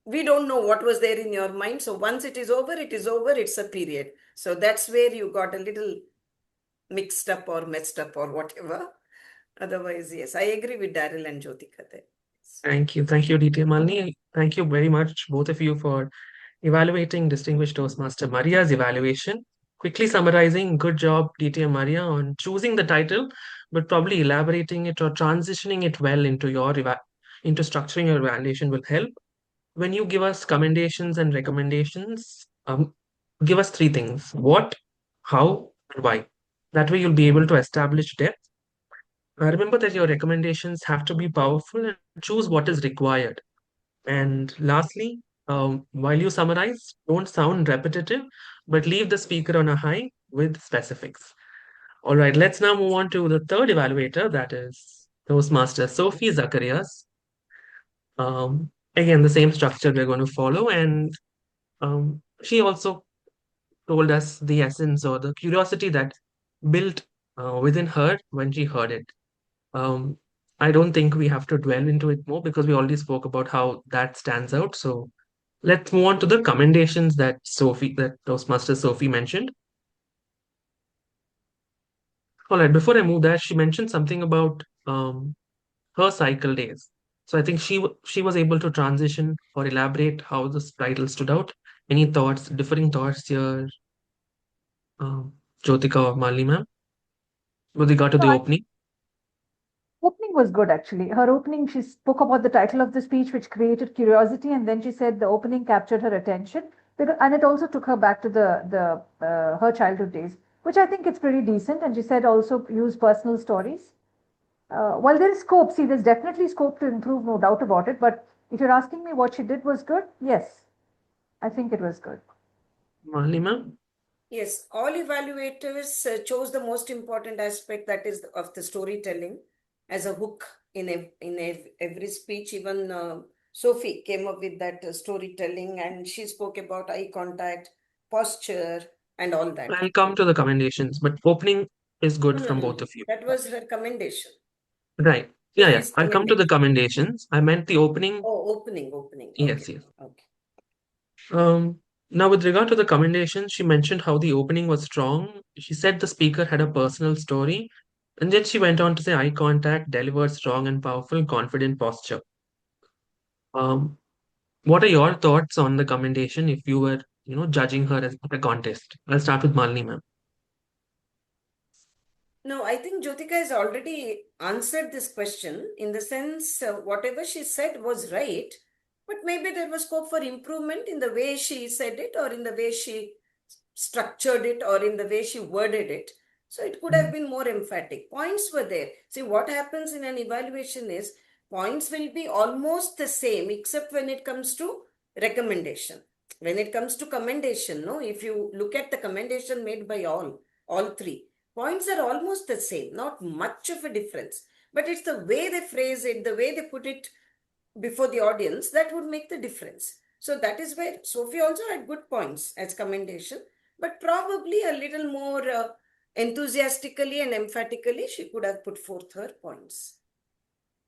we don't know what was there in your mind. So once it is over, it is over. It's a period. So that's where you got a little mixed up or messed up or whatever. Otherwise, yes, I agree with Daryl and Jyotika there. Thank you. Thank you, DTM Malini. Thank you very much, both of you, for evaluating Distinguished Toastmaster Maria's evaluation. Quickly summarizing, good job, DTM Maria, on choosing the title, but probably elaborating it or transitioning it well into into structuring your evaluation will help. When you give us commendations and recommendations, give us three things: what, how, and why. That way, you'll be able to establish depth. Remember that your recommendations have to be powerful and choose what is required. And lastly, while you summarize, don't sound repetitive, but leave the speaker on a high with specifics. All right, let's now move on to the third evaluator, that is Toastmaster Sophie Zacharias. Again, the same structure we're going to follow, and she also told us the essence or the curiosity that built within her when she heard it. Um, I don't think we have to dwell into it more because we already spoke about how that stands out. So let's move on to the commendations that Toastmaster Sophie mentioned. All right, before I move that, she mentioned something about her cycle days. So I think she was able to transition or elaborate how this title stood out. Any thoughts, differing thoughts here, Jyotika or Malini ma'am, with regard to the opening? Opening was good, actually. Her opening, she spoke about the title of the speech, which created curiosity, and then she said the opening captured her attention, and it also took her back to the her childhood days, which I think it's pretty decent. And she said also use personal stories. While there is scope, see, there's definitely scope to improve, no doubt about it. But if you're asking me what she did was good, yes, I think it was good. Malini ma'am? Yes, all evaluators chose the most important aspect, that is of the storytelling as a hook in every speech. Even Sophie came up with that storytelling, and she spoke about eye contact, posture, and all that. I'll come to the commendations, but opening is good from both of you. That was her commendation. Right. Yeah, yeah. Sophie's I'll come to the commendations. I meant the opening. Oh, opening. Yes, Okay. yes. Okay. Now, with regard to the commendations, she mentioned how the opening was strong. She said the speaker had a personal story. And then she went on to say eye contact, delivered strong and powerful, confident posture. What are your thoughts on the commendation if you were, judging her as a contest? I'll start with Malini ma'am. No, I think Jyotika has already answered this question in the sense whatever she said was right, but maybe there was scope for improvement in the way she said it or in the way she structured it or in the way she worded it. So it could have been more emphatic. Points were there. See, what happens in an evaluation is points will be almost the same, except when it comes to recommendation. When it comes to commendation, no, if you look at the commendation made by all three, points are almost the same, not much of a difference. But it's the way they phrase it, the way they put it before the audience, that would make the difference. So that is where Sophie also had good points as commendation, but probably a little more enthusiastically and emphatically she could have put forth her points.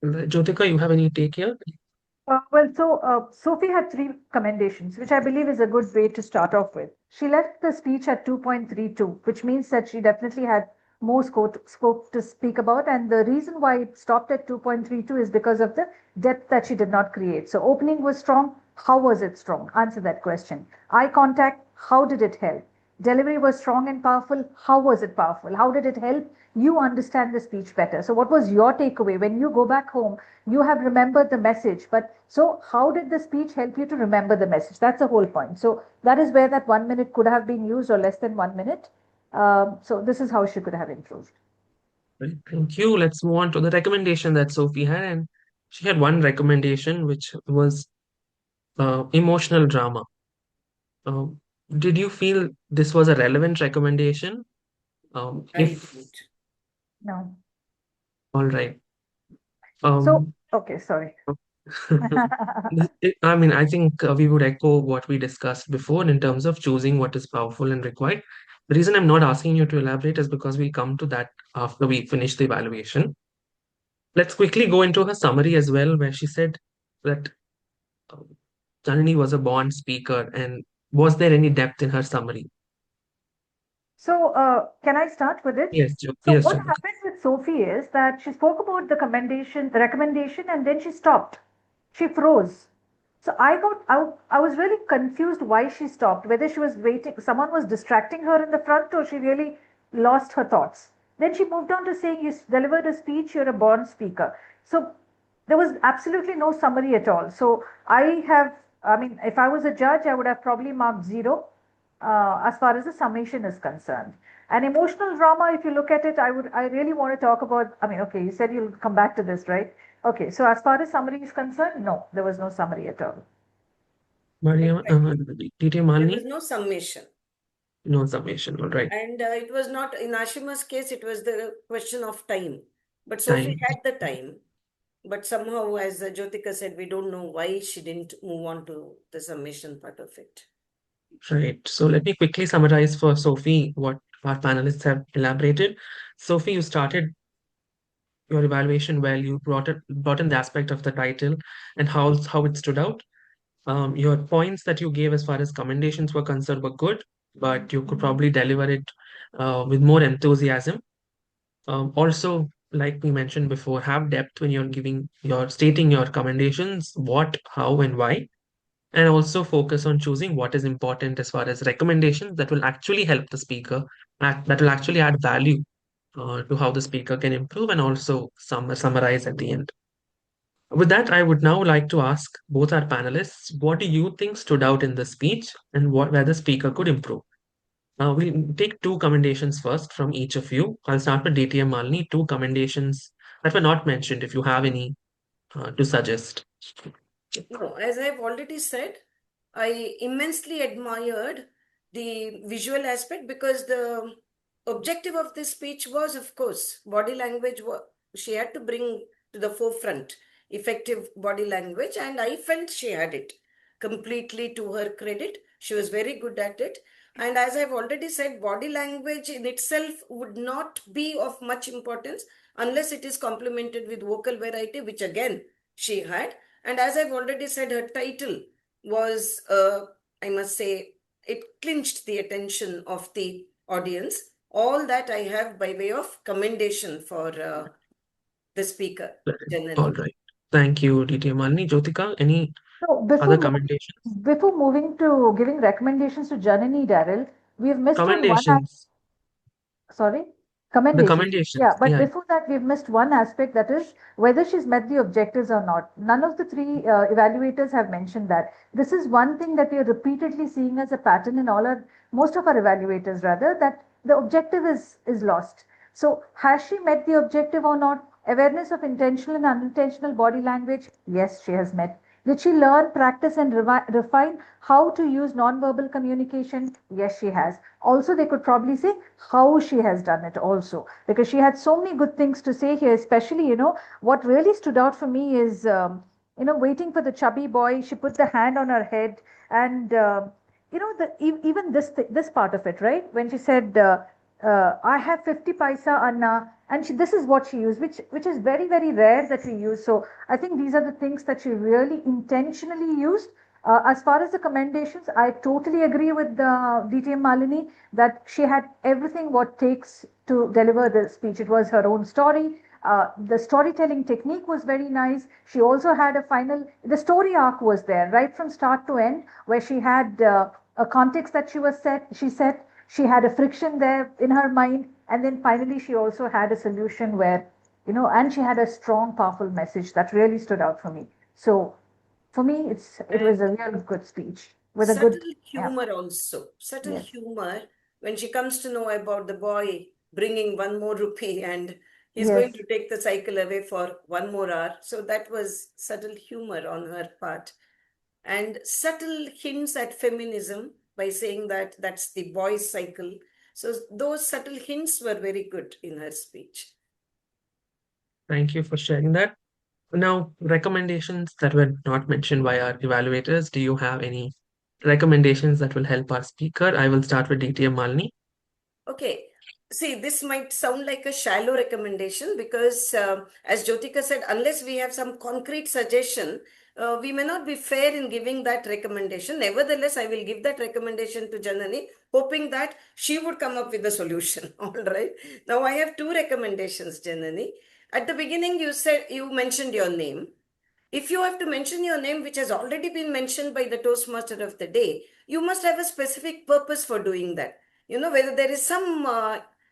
Jyotika, you have any take here? Sophie had three commendations, which I believe is a good way to start off with. She left the speech at 2.32, which means that she definitely had more scope to speak about. And the reason why it stopped at 2.32 is because of the depth that she did not create. So opening was strong. How was it strong? Answer that question. Eye contact, how did it help? Delivery was strong and powerful. How was it powerful? How did it help you understand the speech better? So what was your takeaway? When you go back home, you have remembered the message, but so how did the speech help you to remember the message? That's the whole point. So that is where that 1 minute could have been used, or less than 1 minute. So this is how she could have improved. Right, thank you. Let's move on to the recommendation that Sophie had. And she had one recommendation, which was emotional drama. Did you feel this was a relevant recommendation? I If didn't. No. all right. Okay, sorry. I mean, I think we would echo what we discussed before in terms of choosing what is powerful and required. The reason I'm not asking you to elaborate is because we come to that after we finish the evaluation. Let's quickly go into her summary as well, where she said that Janani was a born speaker, and was there any depth in her summary? So, can I start with it? Yes, So, yes, what Jyotika. happened with Sophie is that she spoke about the recommendation, and then she stopped. She froze. So I was really confused why she stopped, whether she was waiting, someone was distracting her in the front, or she really lost her thoughts. Then she moved on to saying, you delivered a speech, you're a born speaker. So there was absolutely no summary at all. So I mean, if I was a judge, I would have probably marked 0 as far as the summation is concerned. And emotional drama, if you look at it, I really want to talk about, I mean, okay, you said you'll come back to this, right? Okay, so as far as summary is concerned, no, there was no summary at all. Maria, DT There Malini? was no summation. No summation, all right. And it was not, in Aashima's case, it was the question of time. But Sophie Time. had the time. But somehow, as Jyotika said, we don't know why she didn't move on to the summation part of it. Right. So let me quickly summarize for Sophie what our panelists have elaborated. Sophie, you started your evaluation well. You brought in the aspect of the title and how it stood out. Your points that you gave as far as commendations were concerned were good, but you could probably deliver it with more enthusiasm. Also, like we mentioned before, have depth when you're stating your commendations, what, how, and why. And also focus on choosing what is important as far as recommendations that will actually help the speaker, that will actually add value to how the speaker can improve, and also summarize at the end. With that, I would now like to ask both our panelists, what do you think stood out in the speech and where the speaker could improve? We'll take two commendations first from each of you. I'll start with DTM Malini, two commendations that were not mentioned, if you have any to suggest. No, as I've already said, I immensely admired the visual aspect because the objective of this speech was, of course, body language. She had to bring to the forefront effective body language, and I felt she had it completely to her credit. She was very good at it. And as I've already said, body language in itself would not be of much importance unless it is complemented with vocal variety, which again she had. And as I've already said, her title was, I must say, it clinched the attention of the audience. All that I have by way of commendation for the speaker, Janani. All right. Thank you, DTM Malini. Jyotika, any So other commendations? before moving to giving recommendations to Janani, Daryl, we've missed on one Commendations. sorry? The Commendations. commendations. Yeah, but Yeah. before that, we've missed one aspect, that is whether she's met the objectives or not. None of the three evaluators have mentioned that. This is one thing that we are repeatedly seeing as a pattern in most of our evaluators, rather, that the objective is lost. So has she met the objective or not? Awareness of intentional and unintentional body language, yes, she has met. Did she learn, practice, and refine how to use non-verbal communication? Yes, she has. Also, they could probably say how she has done it also, because she had so many good things to say here, especially, what really stood out for me is, waiting for the chubby boy. She put the hand on her head, and, even this part of it, right? When she said, I have 50 paisa, Anna, and this is what she used, which is very, very rare that we use. So I think these are the things that she really intentionally used. As far as the commendations, I totally agree with DTM Malini that she had everything what takes to deliver the speech. It was her own story. The storytelling technique was very nice. She also had the story arc was there right from start to end, where she had a context that she set, she had a friction there in her mind, and then finally she also had a solution where, and she had a strong, powerful message that really stood out for me. So for me, it was a real good speech with a Subtle good, yeah. humor also. Subtle Yes. humor when she comes to know about the boy bringing one more rupee and he's Yes. going to take the cycle away for 1 more hour. So that was subtle humor on her part. And subtle hints at feminism by saying that that's the boy's cycle. So those subtle hints were very good in her speech. Thank you for sharing that. Now, recommendations that were not mentioned by our evaluators. Do you have any recommendations that will help our speaker? I will start with DTM Malini. Okay. See, this might sound like a shallow recommendation because, as Jyotika said, unless we have some concrete suggestion, we may not be fair in giving that recommendation. Nevertheless, I will give that recommendation to Janani, hoping that she would come up with a solution. All right. Now, I have two recommendations, Janani. At the beginning, you mentioned your name. If you have to mention your name, which has already been mentioned by the Toastmaster of the day, you must have a specific purpose for doing that. Whether there is some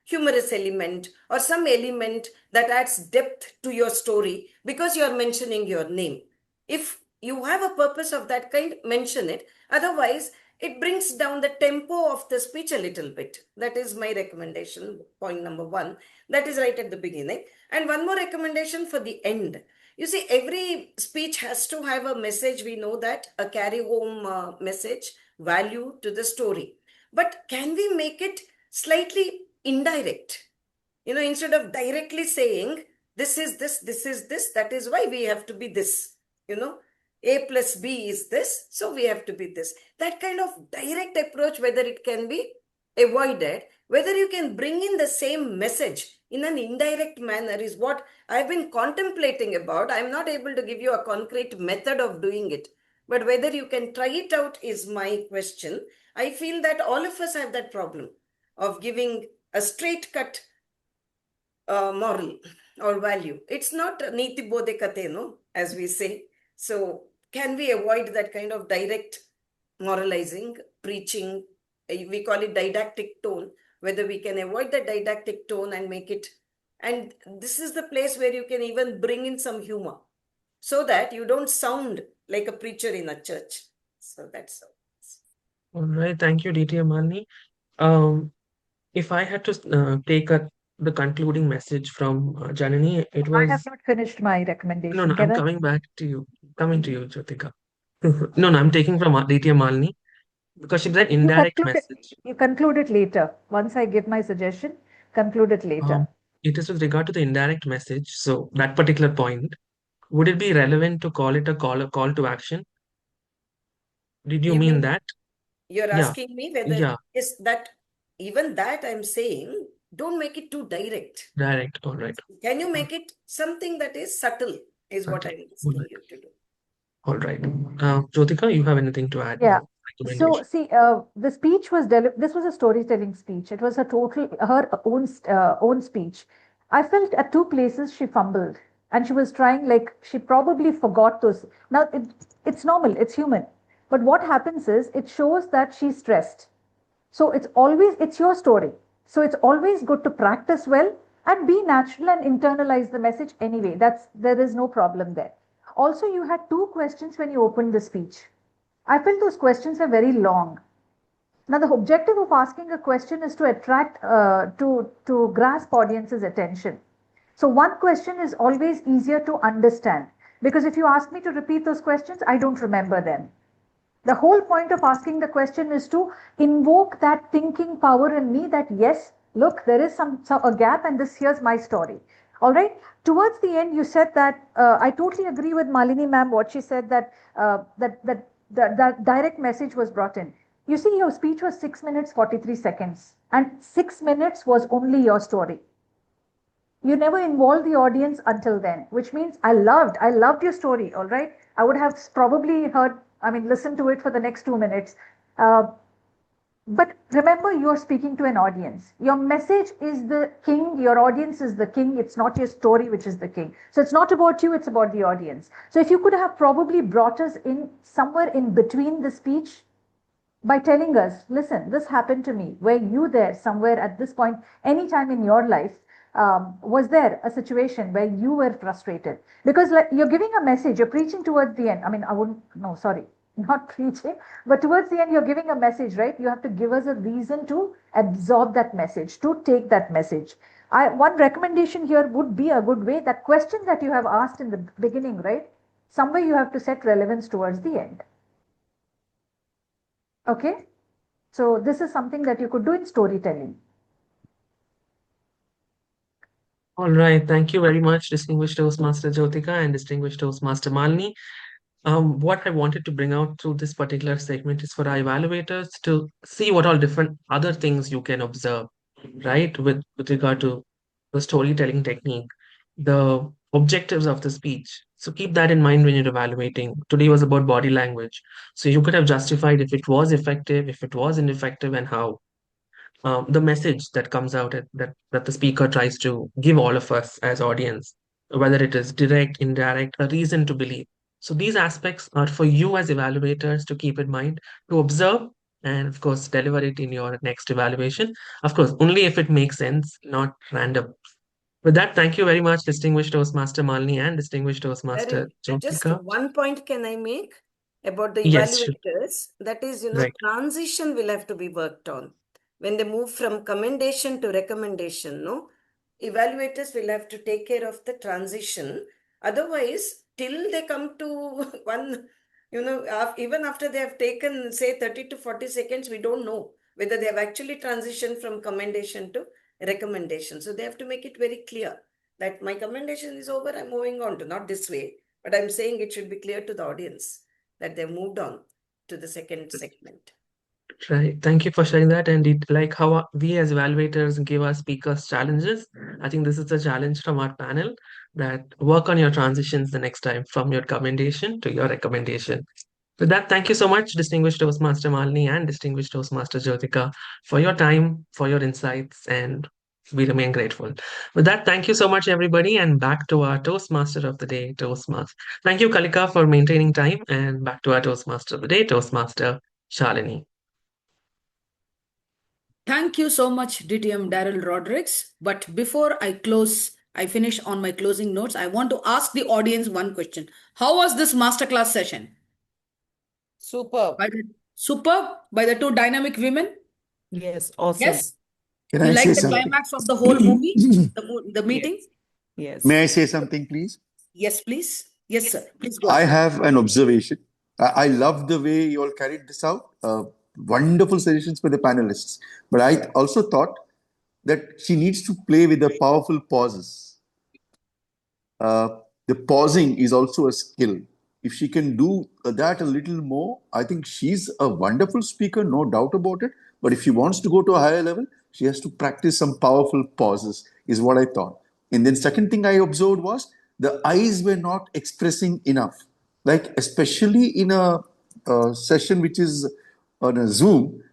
humorous element or some element that adds depth to your story because you are mentioning your name. If you have a purpose of that kind, mention it. Otherwise, it brings down the tempo of the speech a little bit. That is my recommendation, point number one. That is right at the beginning. And one more recommendation for the end. You see, every speech has to have a message. We know that, a carry home message, value to the story. But can we make it slightly indirect? Instead of directly saying, this is this, that is why we have to be this. A plus B is this, so we have to be this. That kind of direct approach, whether it can be avoided, whether you can bring in the same message in an indirect manner is what I've been contemplating about. I'm not able to give you a concrete method of doing it, but whether you can try it out is my question. I feel that all of us have that problem of giving a straight cut moral or value. It's not niti bodhe kate, no, as we say. So can we avoid that kind of direct moralizing, preaching? We call it didactic tone. Whether we can avoid the didactic tone and make it, and this is the place where you can even bring in some humor so that you don't sound like a preacher in a church. So that's all. All right, thank you, DTM Malini. If I had to take the concluding message from Janani, it I have was not finished my no, recommendation. no, Can I'm I? coming back to you. Coming to you, Jyotika. No, no, I'm taking from DTM Malini because she said You indirect conclude it. message. You conclude it later. Once I give my suggestion, conclude it later. It is with regard to the indirect message. So that particular point, would it be relevant to call it a call to action? Did you You mean mean that? you're Yeah, asking me whether yeah, is that even that I'm saying, don't make it too direct. direct. All right. Can you make it something that is subtle, is what Subtle. I'm All asking right. you to do. All right. Jyotika, you have anything to add Yeah. more? So Recommendation. see, the speech was this was a storytelling speech. It was her own speech. I felt at two places she fumbled, and she was trying, like, she probably forgot those. Now it's normal, it's human. But what happens is it shows that she's stressed. So it's your story. So it's always good to practice well and be natural and internalize the message anyway. There is no problem there. Also, you had two questions when you opened the speech. I felt those questions are very long. Now, the objective of asking a question is to attract, to grasp audience's attention. So one question is always easier to understand, because if you ask me to repeat those questions, I don't remember them. The whole point of asking the question is to invoke that thinking power in me that yes, look, there is a gap, and here's my story. All right. Towards the end, you said that I totally agree with Malini ma'am, what she said, that that direct message was brought in. You see, your speech was 6 minutes 43 seconds, and 6 minutes was only your story. You never involved the audience until then, which means I loved your story. All right. I would have probably listened to it for the next 2 minutes. But remember, you're speaking to an audience. Your message is the king. Your audience is the king. It's not your story, which is the king. So it's not about you. It's about the audience. So if you could have probably brought us in somewhere in between the speech by telling us, listen, this happened to me. Were you there somewhere at this point, any time in your life? Was there a situation where you were frustrated? Because you're giving a message, you're preaching towards the end. Not preaching, but towards the end, you're giving a message, right? You have to give us a reason to absorb that message, to take that message. One recommendation here would be a good way, that question that you have asked in the beginning, right? Somewhere you have to set relevance towards the end. Okay? So this is something that you could do in storytelling. All right. Thank you very much, distinguished Toastmaster Jyotika and distinguished Toastmaster Malini. What I wanted to bring out through this particular segment is for our evaluators to see what all different other things you can observe, right? With regard to the storytelling technique, the objectives of the speech. So keep that in mind when you're evaluating. Today was about body language. So you could have justified if it was effective, if it was ineffective, and how. The message that comes out that the speaker tries to give all of us as audience, whether it is direct, indirect, a reason to believe. So these aspects are for you as evaluators to keep in mind, to observe, and of course deliver it in your next evaluation. Of course, only if it makes sense, not random. With that, thank you very much, distinguished Toastmaster Malini and distinguished Toastmaster Just Jyotika. one point can I make about the Yes, sure. evaluators? That is, Right. transition will have to be worked on. When they move from commendation to recommendation, no? Evaluators will have to take care of the transition. Otherwise, till they come to one, even after they have taken, say, 30 to 40 seconds, we don't know whether they have actually transitioned from commendation to recommendation. So they have to make it very clear that my commendation is over, I'm moving on to, not this way, but I'm saying it should be clear to the audience that they've moved on to the second segment. Right. Thank you for sharing that. And like how we as evaluators give our speakers challenges, I think this is a challenge from our panel, that work on your transitions the next time from your commendation to your recommendation. With that, thank you so much, distinguished Toastmaster Malini and distinguished Toastmaster Jyotika, for your time, for your insights, and we remain grateful. With that, thank you so much, everybody, and back to our Toastmaster of the Day, Toastmaster. Thank you, Kalika, for maintaining time, and back to our Toastmaster of the Day, Toastmaster Shalini. Thank you so much, DTM Daryl Rodrigues. But before I finish on my closing notes, I want to ask the audience one question. How was this masterclass session? Superb. Superb by the two dynamic women? Yes, awesome. Yes? Can You I like say the something? climax of the whole movie? The meeting? Yes. May I say something, please? Yes, please. Yes, sir. Please go I ahead. have an observation. I love the way you all carried this out. Wonderful suggestions for the panelists. But I also thought that she needs to play with the powerful pauses. The pausing is also a skill. If she can do that a little more, I think she's a wonderful speaker, no doubt about it. But if she wants to go to a higher level, she has to practice some powerful pauses, is what I thought. And then second thing I observed was the eyes were not expressing enough. Like especially in a session which is on a Zoom,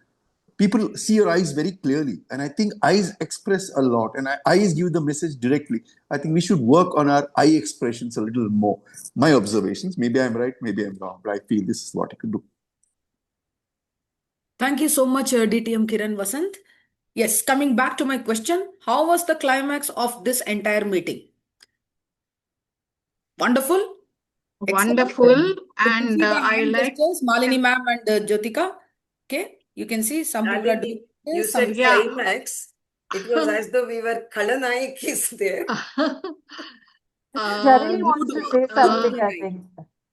people see your eyes very clearly. And I think eyes express a lot and eyes give the message directly. I think we should work on our eye expressions a little more. My observations, maybe I'm right, maybe I'm wrong, but I feel this is what I could do. Thank you so much, DTM Kiran Vasant. Yes, coming back to my question, how was the climax of this entire meeting? Wonderful? Wonderful. Excellent. And I like Malini ma'am and Jyotika. Okay. You can see some people are Shalini, doing you this, some said people climax. It was as though we were Kalanayakis there. Janani wants to say something, I think.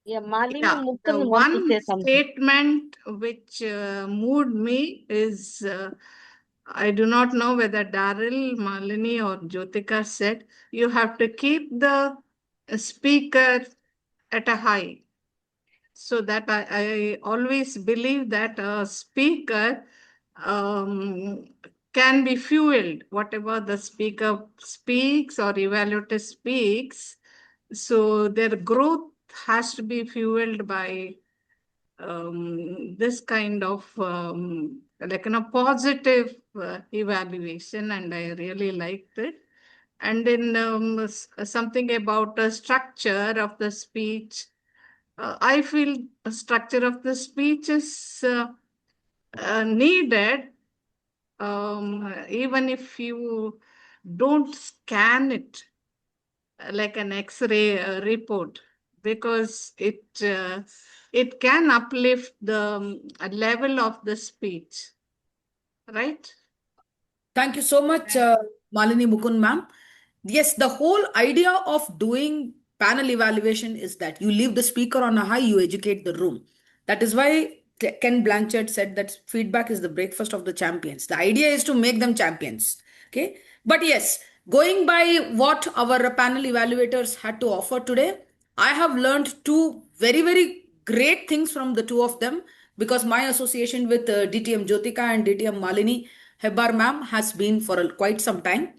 Yeah, Malini Yeah, the Mukund wants to one say something. statement which moved me is I do not know whether Daryl, Malini, or Jyotika said you have to keep the speaker at a high. So that I always believe that a speaker can be fueled, whatever the speaker speaks or evaluator speaks. So their growth has to be fueled by this kind of positive evaluation, and I really liked it. And then something about the structure of the speech. I feel the structure of the speech is needed, even if you don't scan it like an X-ray report, because it can uplift the level of the speech, right? Thank you so much, Malini Mukund ma'am. Yes, the whole idea of doing panel evaluation is that you leave the speaker on a high, you educate the room. That is why Ken Blanchard said that feedback is the breakfast of the champions. The idea is to make them champions. Okay. But yes, going by what our panel evaluators had to offer today, I have learned two very, very great things from the two of them, because my association with DTM Jyotika and DTM Malini Hebbar ma'am has been for quite some time.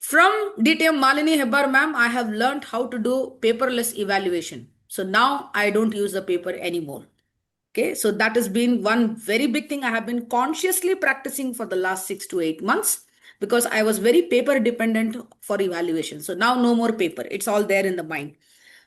From DTM Malini Hebbar ma'am, I have learned how to do paperless evaluation. So now I don't use the paper anymore. Okay, so that has been one very big thing I have been consciously practicing for the last 6 to 8 months, because I was very paper dependent for evaluation. So now no more paper. It's all there in the mind.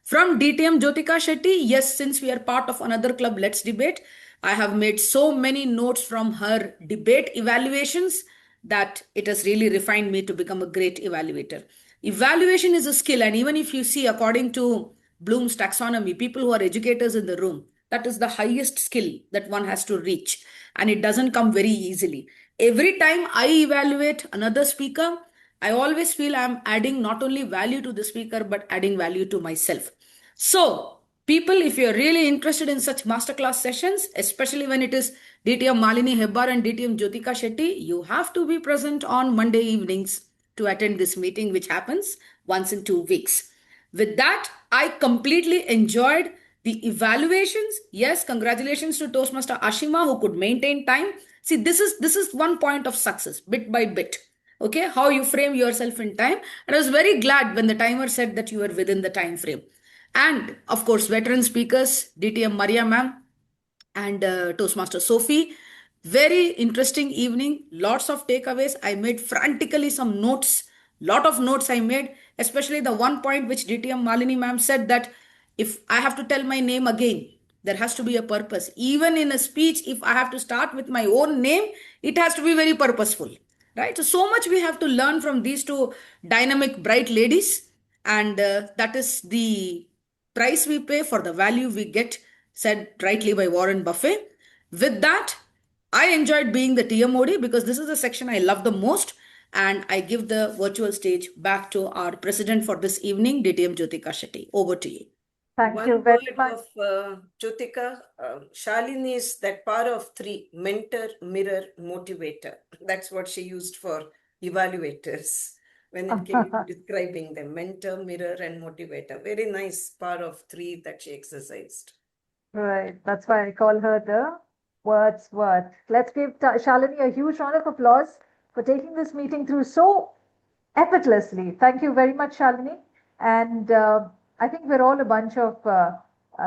From DTM Jyotika Shetty, yes, since we are part of another club, Let's Debate, I have made so many notes from her debate evaluations that it has really refined me to become a great evaluator. Evaluation is a skill, and even if you see, according to Bloom's taxonomy, people who are educators in the room, that is the highest skill that one has to reach, and it doesn't come very easily. Every time I evaluate another speaker, I always feel I'm adding not only value to the speaker, but adding value to myself. So, people, if you're really interested in such masterclass sessions, especially when it is DTM Malini Hebbar and DTM Jyotika Shetty, you have to be present on Monday evenings to attend this meeting, which happens once in 2 weeks. With that, I completely enjoyed the evaluations. Yes, congratulations to Toastmaster Aashima, who could maintain time. See, this is one point of success, bit by bit. Okay, how you frame yourself in time. And I was very glad when the timer said that you were within the time frame. And of course, veteran speakers, DTM Maria ma'am and Toastmaster Sophie. Very interesting evening. Lots of takeaways. I made frantically some notes. Lot of notes I made, especially the one point which DTM Malini ma'am said that if I have to tell my name again, there has to be a purpose. Even in a speech, if I have to start with my own name, it has to be very purposeful. Right? So much we have to learn from these two dynamic, bright ladies. And that is the price we pay for the value we get, said rightly by Warren Buffett. With that, I enjoyed being the TMOD because this is the section I love the most. And I give the virtual stage back to our president for this evening, DTM Jyotika Shetty. Over to you. Thank you very much. Of Jyotika, Shalini is that power of three: mentor, mirror, motivator. That's what she used for evaluators when it came to describing them: mentor, mirror, and motivator. Very nice power of three that she exercised. Right. That's why I call her the Wordsworth. Let's give Shalini a huge round of applause for taking this meeting through so effortlessly. Thank you very much, Shalini. And I think we're all a bunch of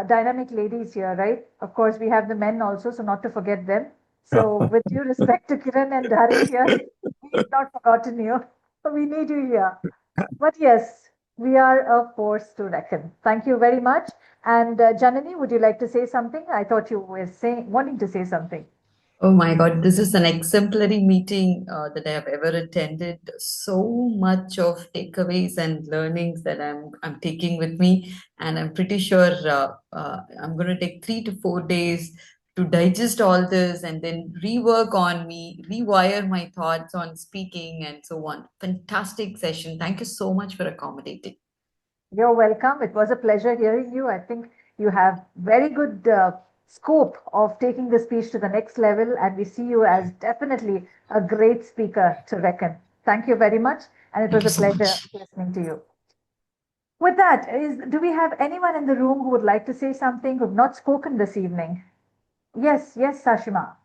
dynamic ladies here, right? Of course, we have the men also, so not to forget them. So, with due respect to Kiran and Daryl here, we've not forgotten you. We need you here. But yes, we are a force to reckon. Thank you very much. And Janani, would you like to say something? I thought you were wanting to say something. Oh my God, this is an exemplary meeting that I have ever attended. So much of takeaways and learnings that I'm taking with me, and I'm pretty sure I'm going to take 3 to 4 days to digest all this and then rework on me, rewire my thoughts on speaking and so on. Fantastic session. Thank you so much for accommodating. You're welcome. It was a pleasure hearing you. I think you have very good scope of taking the speech to the next level, and we see you as definitely a great speaker to reckon. Thank you very much, and it Thank was you a so pleasure much. listening to you. With that, do we have anyone in the room who would like to say something who've not spoken this evening? Yes, Aashima.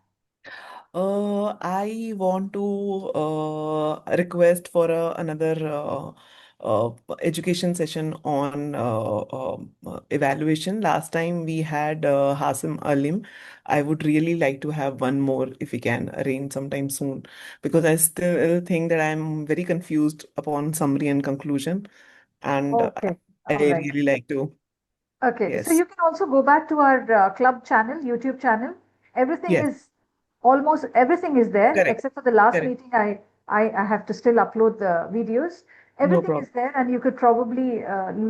I want to request for another education session on evaluation. Last time we had Hasim Alim. I would really like to have one more if we can arrange sometime soon, because I still think that I'm very confused upon summary and conclusion, and Okay, I all right. really like to. Okay, so Yes. you can also go back to our club channel, YouTube channel. Everything Yes. is almost everything is there, Correct. except for the last Correct. meeting. I have to still upload the videos. No Everything problem. is there, and you could probably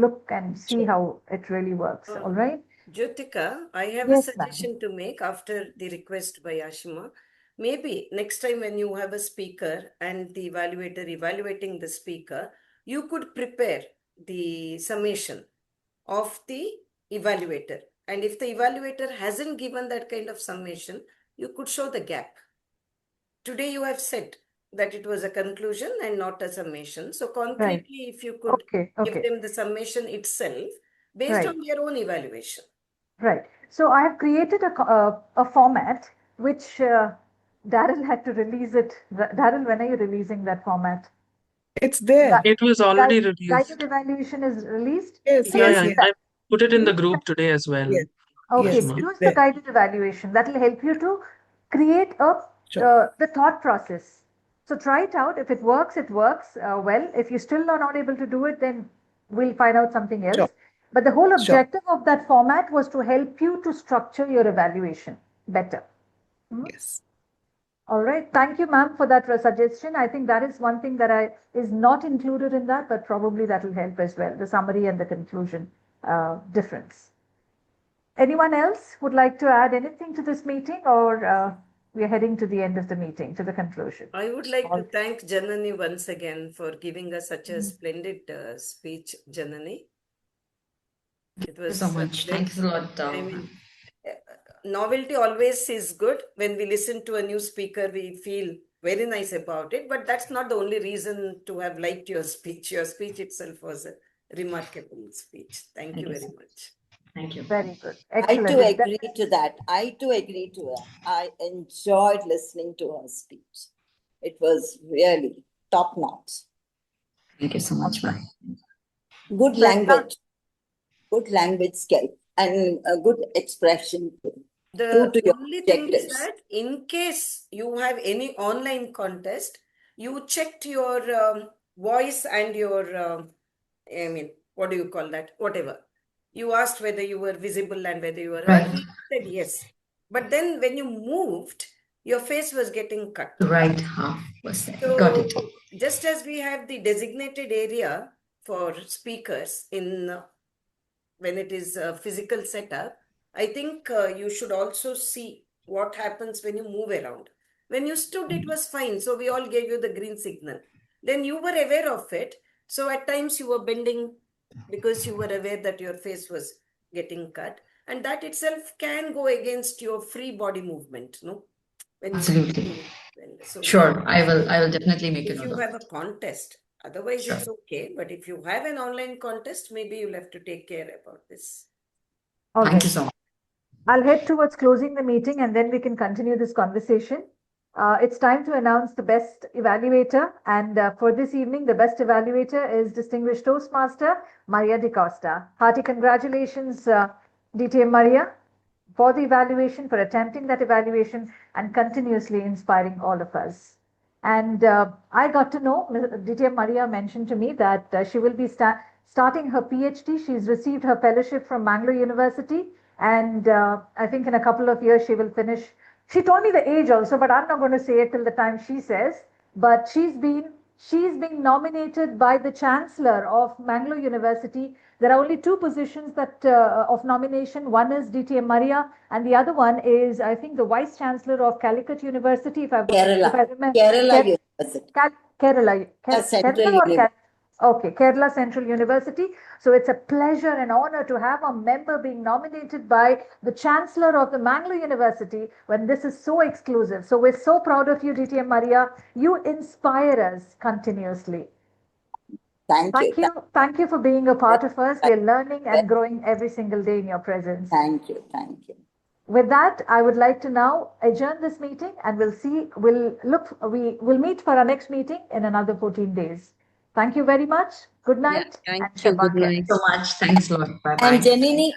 look and see how it really works. All right? Jyotika, I have a Yes, ma'am. suggestion to make after the request by Aashima. Maybe next time when you have a speaker and the evaluator evaluating the speaker, you could prepare the summation of the evaluator. And if the evaluator hasn't given that kind of summation, you could show the gap. Today you have said that it was a conclusion and not a summation. So concretely, if you could give them the summation itself based Right. on their own evaluation. Right. So I have created a format which Daryl had to release it. Daryl, when are you releasing that format? It's there. It was already released. Guided evaluation is released. Yes, So Yeah, use I that. put it in the Use group today as well. Yes. Okay, Yes, Aashima. it's use the there. guided evaluation. That will help you to create the thought process. So try it out. If it works, it works well. If you still are not able to do it, then we'll find out something else. Sure. But the whole Sure. objective of that format was to help you to structure your evaluation better. Yes. All right. Thank you, ma'am, for that suggestion. I think that is one thing that is not included in that, but probably that will help as well. The summary and the conclusion difference. Anyone else would like to add anything to this meeting, or we are heading to the end of the meeting, to the conclusion? I would like to thank Janani once again for giving us such a splendid speech, Janani. It was so much. Thanks a lot. I mean, novelty always is good. When we listen to a new speaker, we feel very nice about it. But that's not the only reason to have liked your speech. Your speech itself was a remarkable speech. Thank you very much. Thank you. Very good. I Excellent. too agree to that. I too agree to that. I enjoyed listening to her speech. It was really top notch. Thank you so much, ma'am. Good language skill, and a good expression. True to The your only thing is objectives. that in case you have any online contest, you checked your voice and your, I mean, what do you call that? Whatever. You asked whether you were visible and whether you were heard. Right. We said yes. But then when you moved, your face was getting cut. Right half was there. So Got it. just as we have the designated area for speakers in when it is a physical setup, I think you should also see what happens when you move around. When you stood, it was fine. So we all gave you the green signal. Then you were aware of it. So at times you were bending because you were aware that your face was getting cut. And that itself can go against your free body movement, no? When Absolutely. so Sure. I will definitely make a if note you of have a contest, otherwise Sure. it's okay. But if you have an online contest, maybe you'll have to take care about this. All Thank right. you so much. I'll head towards closing the meeting, and then we can continue this conversation. It's time to announce the best evaluator. And for this evening, the best evaluator is Distinguished Toastmaster Maria Dcosta. Hearty congratulations, DTM Maria, for the evaluation, for attempting that evaluation, and continuously inspiring all of us. And I got to know, DTM Maria mentioned to me that she will be starting her PhD. She's received her fellowship from Mangalore University. And I think in a couple of years, she will finish. She told me the age also, but I'm not going to say it till the time she says. But she's been She's been nominated by the Chancellor of Mangalore University. There are only two positions that of nomination. One is DTM Maria, and the other one is, I think, the Vice Chancellor of Calicut University. If I remember, Kerala University. Kerala, Central Kerala or University. Okay, Kerala Central University. So it's a pleasure and honor to have a member being nominated by the Chancellor of the Mangalore University when this is so exclusive. So we're so proud of you, DTM Maria. You inspire us continuously. Thank you. Thank you for being a part of us. We're learning and growing every single day in your presence. Thank you. Thank you. With that, I would like to now adjourn this meeting, and we'll meet for our next meeting in another 14 days. Thank you very much. Good night. Thank and you. Good Shabba khair. night so much. Thanks a lot. Bye bye. And Janani,